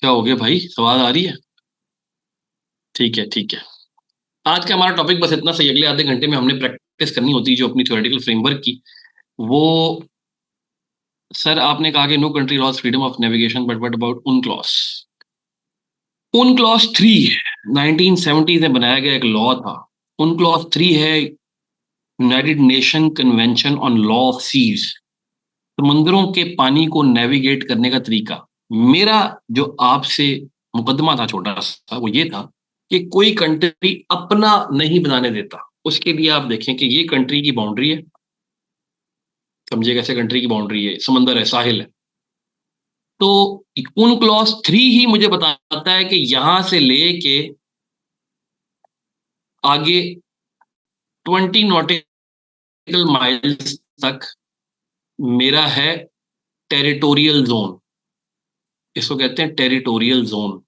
क्या हो गया भाई, आवाज आ रही है? ठीक है, ठीक है। आज का हमारा टॉपिक बस इतना सही, अगले आधे घंटे में हमने प्रैक्टिस करनी होती है जो अपनी थ्योरेटिकल फ्रेमवर्क की, वो। सर आपने कहा कि no country loss freedom of navigation, but what about UNCLOS? उन क्लॉस 3 1970 में बनाया गया एक लॉ था। उन क्लॉस 3 है United nation convention on law of seas, समंदरों के पानी को नेविगेट करने का तरीका। मेरा जो आपसे मुकदमा था छोटा सा, वो ये था कि कोई कंट्री अपना नहीं बनाने देता। उसके लिए आप देखें कि ये कंट्री की बाउंड्री है, समझिए कैसे कंट्री की बाउंड्री है, समंदर है, साहिल है। तो उन क्लॉज 3 ही मुझे बताता है कि यहां से लेके आगे 20 नॉटिकल माइल्स तक मेरा है टेरिटोरियल जोन। इसको कहते हैं टेरिटोरियल जोन।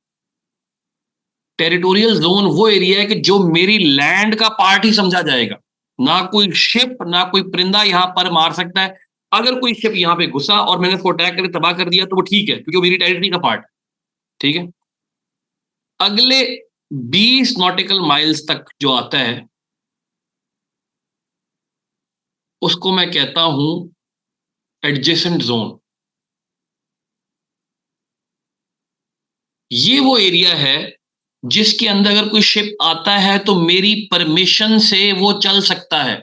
टेरिटोरियल जोन वो एरिया है कि जो मेरी लैंड का पार्ट ही समझा जाएगा, ना कोई शिप ना कोई परिंदा यहां पर मार सकता है। अगर कोई शिप यहां पे घुसा और मैंने उसको अटैक करके तबाह कर दिया तो वो ठीक है, क्योंकि वो मेरी टेरिटरी का पार्ट। ठीक है। अगले 20 नॉटिकल माइल्स तक जो आता है उसको मैं कहता हूं एडजेसेंट जोन। ये वो एरिया है जिसके अंदर अगर कोई शिप आता है तो मेरी परमिशन से वो चल सकता है।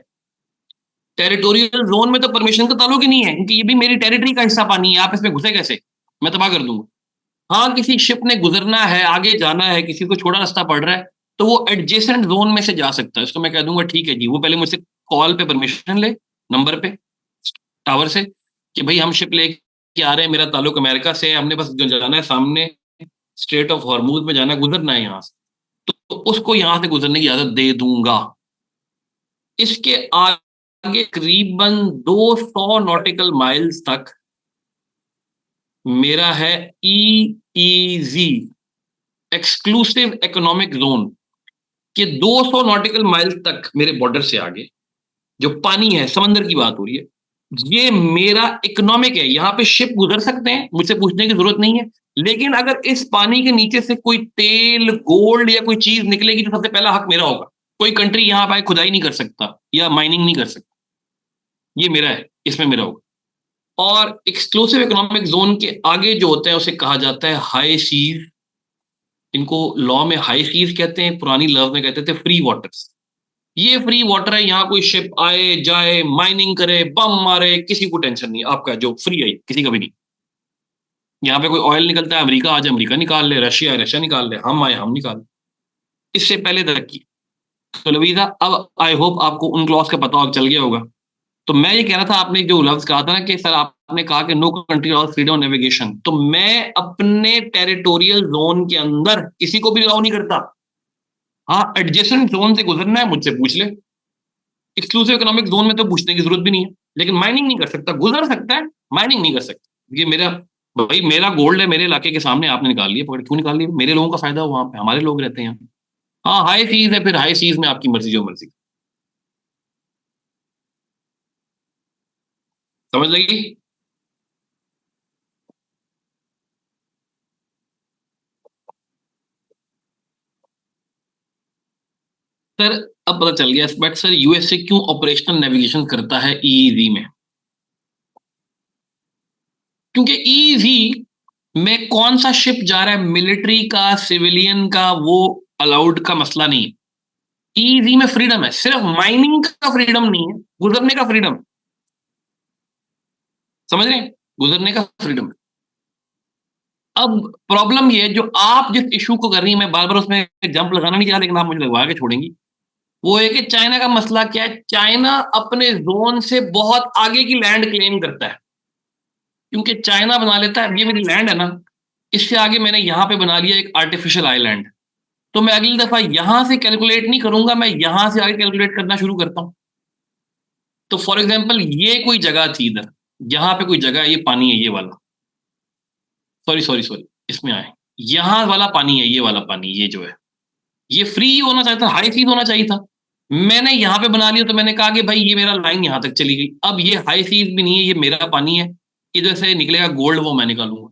टेरिटोरियल जोन में तो परमिशन का ताल्लुक ही नहीं है, क्योंकि ये भी मेरी टेरिटरी का हिस्सा पानी है, आप इसमें घुसे कैसे, मैं तबाह कर दूंगा। हाँ, किसी शिप ने गुजरना है, आगे जाना है, किसी को छोटा रास्ता पड़ रहा है, तो वो एडजेसेंट जोन में से जा सकता है। उसको मैं कह दूंगा ठीक है जी, वो पहले मुझसे कॉल पे परमिशन ले, नंबर पे, टावर से, कि भाई हम शिप लेके आ रहे हैं, मेरा ताल्लुक अमेरिका से है, हमने बस जाना है सामने, स्ट्रेट ऑफ हॉर्मूज में जाना है, गुजरना है यहाँ से, तो उसको यहाँ से गुजरने की इजाजत दे दूंगा। इसके आगे करीबन 200 नॉटिकल माइल्स तक मेरा है ईईजी, एक्सक्लूसिव इकोनॉमिक जोन, कि 200 नॉटिकल माइल्स तक मेरे बॉर्डर से आगे जो पानी है, समंदर की बात हो रही है, ये मेरा इकोनॉमिक है, यहां पे शिप गुजर सकते हैं, मुझसे पूछने की जरूरत नहीं है। लेकिन अगर इस पानी के नीचे से कोई तेल, गोल्ड या कोई चीज निकलेगी तो सबसे पहला हक मेरा होगा। कोई कंट्री यहां पर खुदाई नहीं कर सकता या माइनिंग नहीं कर सकता, ये मेरा है, इसमें मेरा होगा। और एक्सक्लूसिव इकोनॉमिक जोन के आगे जो होता है उसे कहा जाता है हाई सीज। इनको लॉ में हाई सीज कहते हैं, पुरानी लव में कहते थे फ्री वाटर्स। ये फ्री वाटर है, यहाँ कोई शिप आए जाए, माइनिंग करे, बम मारे, किसी को टेंशन नहीं, आपका जो फ्री है, किसी का भी नहीं। यहाँ पे कोई ऑयल निकलता है, अमेरिका आज अमेरिका निकाल ले, रशिया है रशिया निकाल ले, हम आए हम निकाल ले। इससे पहले तरक्की। तो लवीजा, अब आई होप आपको उन क्लॉज का पता चल गया होगा। तो मैं ये कह रहा था, आपने जो लफ्ज कहा था ना कि सर आपने कहा कि नो कंट्री और फ्रीडम नेविगेशन, तो मैं अपने टेरिटोरियल जोन के अंदर किसी को भी अलाउ नहीं करता। हाँ, एडजेसेंट जोन से गुजरना है मुझसे पूछ ले, एक्सक्लूसिव इकोनॉमिक जोन में तो पूछने की जरूरत भी नहीं है। लेकिन माइनिंग नहीं कर सकता, गुजर सकता है, माइनिंग नहीं कर सकता। ये मेरा भाई, मेरा गोल्ड है, मेरे इलाके के सामने आपने निकाल लिया, पकड़ क्यों निकाल लिया? मेरे लोगों का फायदा हो, वहां पे हमारे लोग रहते हैं यहाँ। हाँ, हाई सीज है, फिर हाई सीज में आपकी मर्जी जो मर्जी। समझ लगी? सर अब पता चल गया, बट सर यूएसए क्यों ऑपरेशनल नेविगेशन करता है ईईजी में? क्योंकि ईईजी में कौन सा शिप जा रहा है, मिलिट्री का, सिविलियन का, वो अलाउड का मसला नहीं है। ईईजी में फ्रीडम है, सिर्फ माइनिंग का फ्रीडम नहीं है, गुजरने का फ्रीडम। समझ रहे हैं? गुजरने का फ्रीडम। अब प्रॉब्लम ये है, जो आप जिस इशू को कर रही है, मैं बार बार उसमें जंप लगाना नहीं चाह, लेकिन आप मुझे लगवा के छोड़ेंगी। वो है कि चाइना का मसला क्या है, चाइना अपने जोन से बहुत आगे की लैंड क्लेम करता है। क्योंकि चाइना बना लेता है, ये मेरी लैंड है ना, इससे आगे मैंने यहां पे बना लिया एक आर्टिफिशियल आइलैंड, तो मैं अगली दफा यहां से कैलकुलेट नहीं करूंगा, मैं यहां से आगे कैलकुलेट करना शुरू करता हूं। तो फॉर एग्जाम्पल, ये कोई जगह थी इधर, यहाँ पे कोई जगह है, ये पानी है ये वाला, सॉरी सॉरी सॉरी, इसमें आए, यहाँ वाला पानी है, ये वाला पानी, ये जो है, ये फ्री होना चाहिए था, हाई सीज होना चाहिए था। मैंने यहाँ पे बना लिया, तो मैंने कहा कि भाई ये मेरा लाइन यहाँ तक चली गई, अब ये हाई सीज भी नहीं है, ये मेरा पानी है, इधर से निकलेगा गोल्ड, वो मैं निकालूंगा।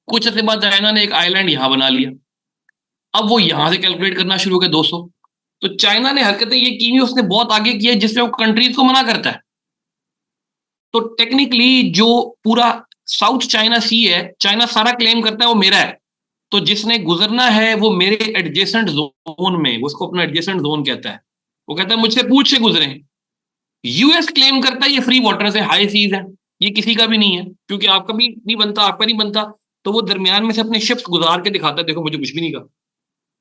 कुछ ऐसे बाद चाइना ने एक आइलैंड यहाँ बना लिया, अब वो यहां से कैलकुलेट करना शुरू हो गया 200। तो चाइना ने हरकतें ये की हुई, उसने बहुत आगे किया, जिससे वो कंट्रीज को मना करता है। तो टेक्निकली जो पूरा साउथ चाइना सी है, चाइना सारा क्लेम करता है वो मेरा है। तो जिसने गुजरना है वो मेरे एडजेसेंट जोन में, उसको अपना एडजेसेंट जोन कहता है, वो कहता है मुझसे पूछ से गुजरे। यूएस क्लेम करता है ये फ्री वाटर से, हाई सीज है, ये किसी का भी नहीं है, क्योंकि आपका भी नहीं बनता, आपका नहीं बनता। तो वो दरमियान में से अपने शिप्स गुजार के दिखाता है, देखो मुझे कुछ भी नहीं कहा।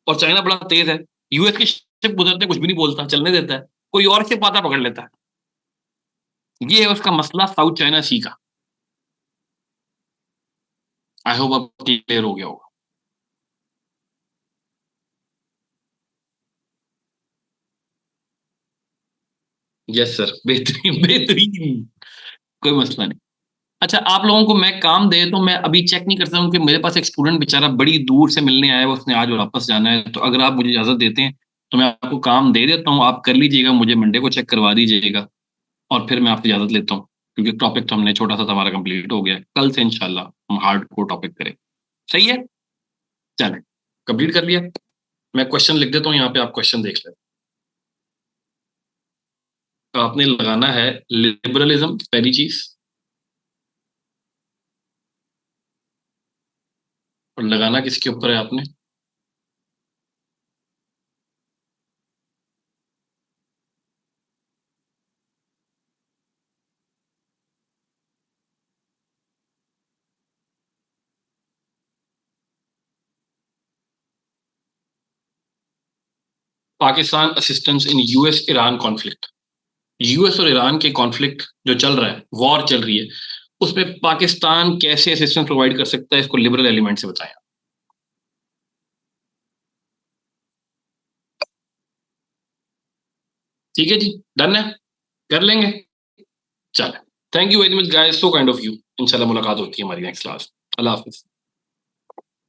और चाइना बड़ा तेज है, यूएस की शिप गुजरते कुछ भी नहीं बोलता, चलने देता है, कोई और शिप आता पकड़ लेता है। ये है उसका मसला साउथ चाइना सी का। आई होप अब क्लियर हो गया होगा। यस सर, बेहतरीन बेहतरीन, कोई मसला नहीं। अच्छा, आप लोगों को मैं काम दे तो मैं अभी चेक नहीं करता हूँ, कि मेरे पास एक स्टूडेंट बेचारा बड़ी दूर से मिलने आया है, उसने आज वापस जाना है, तो अगर आप मुझे इजाजत देते हैं तो मैं आपको काम दे देता हूँ, आप कर लीजिएगा, मुझे मंडे को चेक करवा दीजिएगा, और फिर मैं आपसे इजाजत लेता हूँ, क्योंकि टॉपिक तो हमने छोटा सा तो हमारा कंप्लीट हो गया है, कल से इंशाल्लाह हम हार्ड कोर टॉपिक करें। सही है? चलें, कंप्लीट कर लिया। मैं क्वेश्चन लिख देता हूँ यहाँ पे, आप क्वेश्चन देख लें। तो आपने लगाना है लिबरलिज्म, पहली चीज, और लगाना किसके ऊपर है आपने? Pakistan assistance in US Iran conflict. US और ईरान के कॉन्फ्लिक्ट जो चल रहा है, वॉर चल रही है, उसमें पाकिस्तान कैसे असिस्टेंस प्रोवाइड कर सकता है, इसको लिबरल एलिमेंट से बताया। ठीक है जी, डन है, कर लेंगे। चलो, thank you very much guys, so kind of you. इंशाल्लाह मुलाकात होती है हमारी नेक्स्ट क्लास। अल्लाह हाफिज।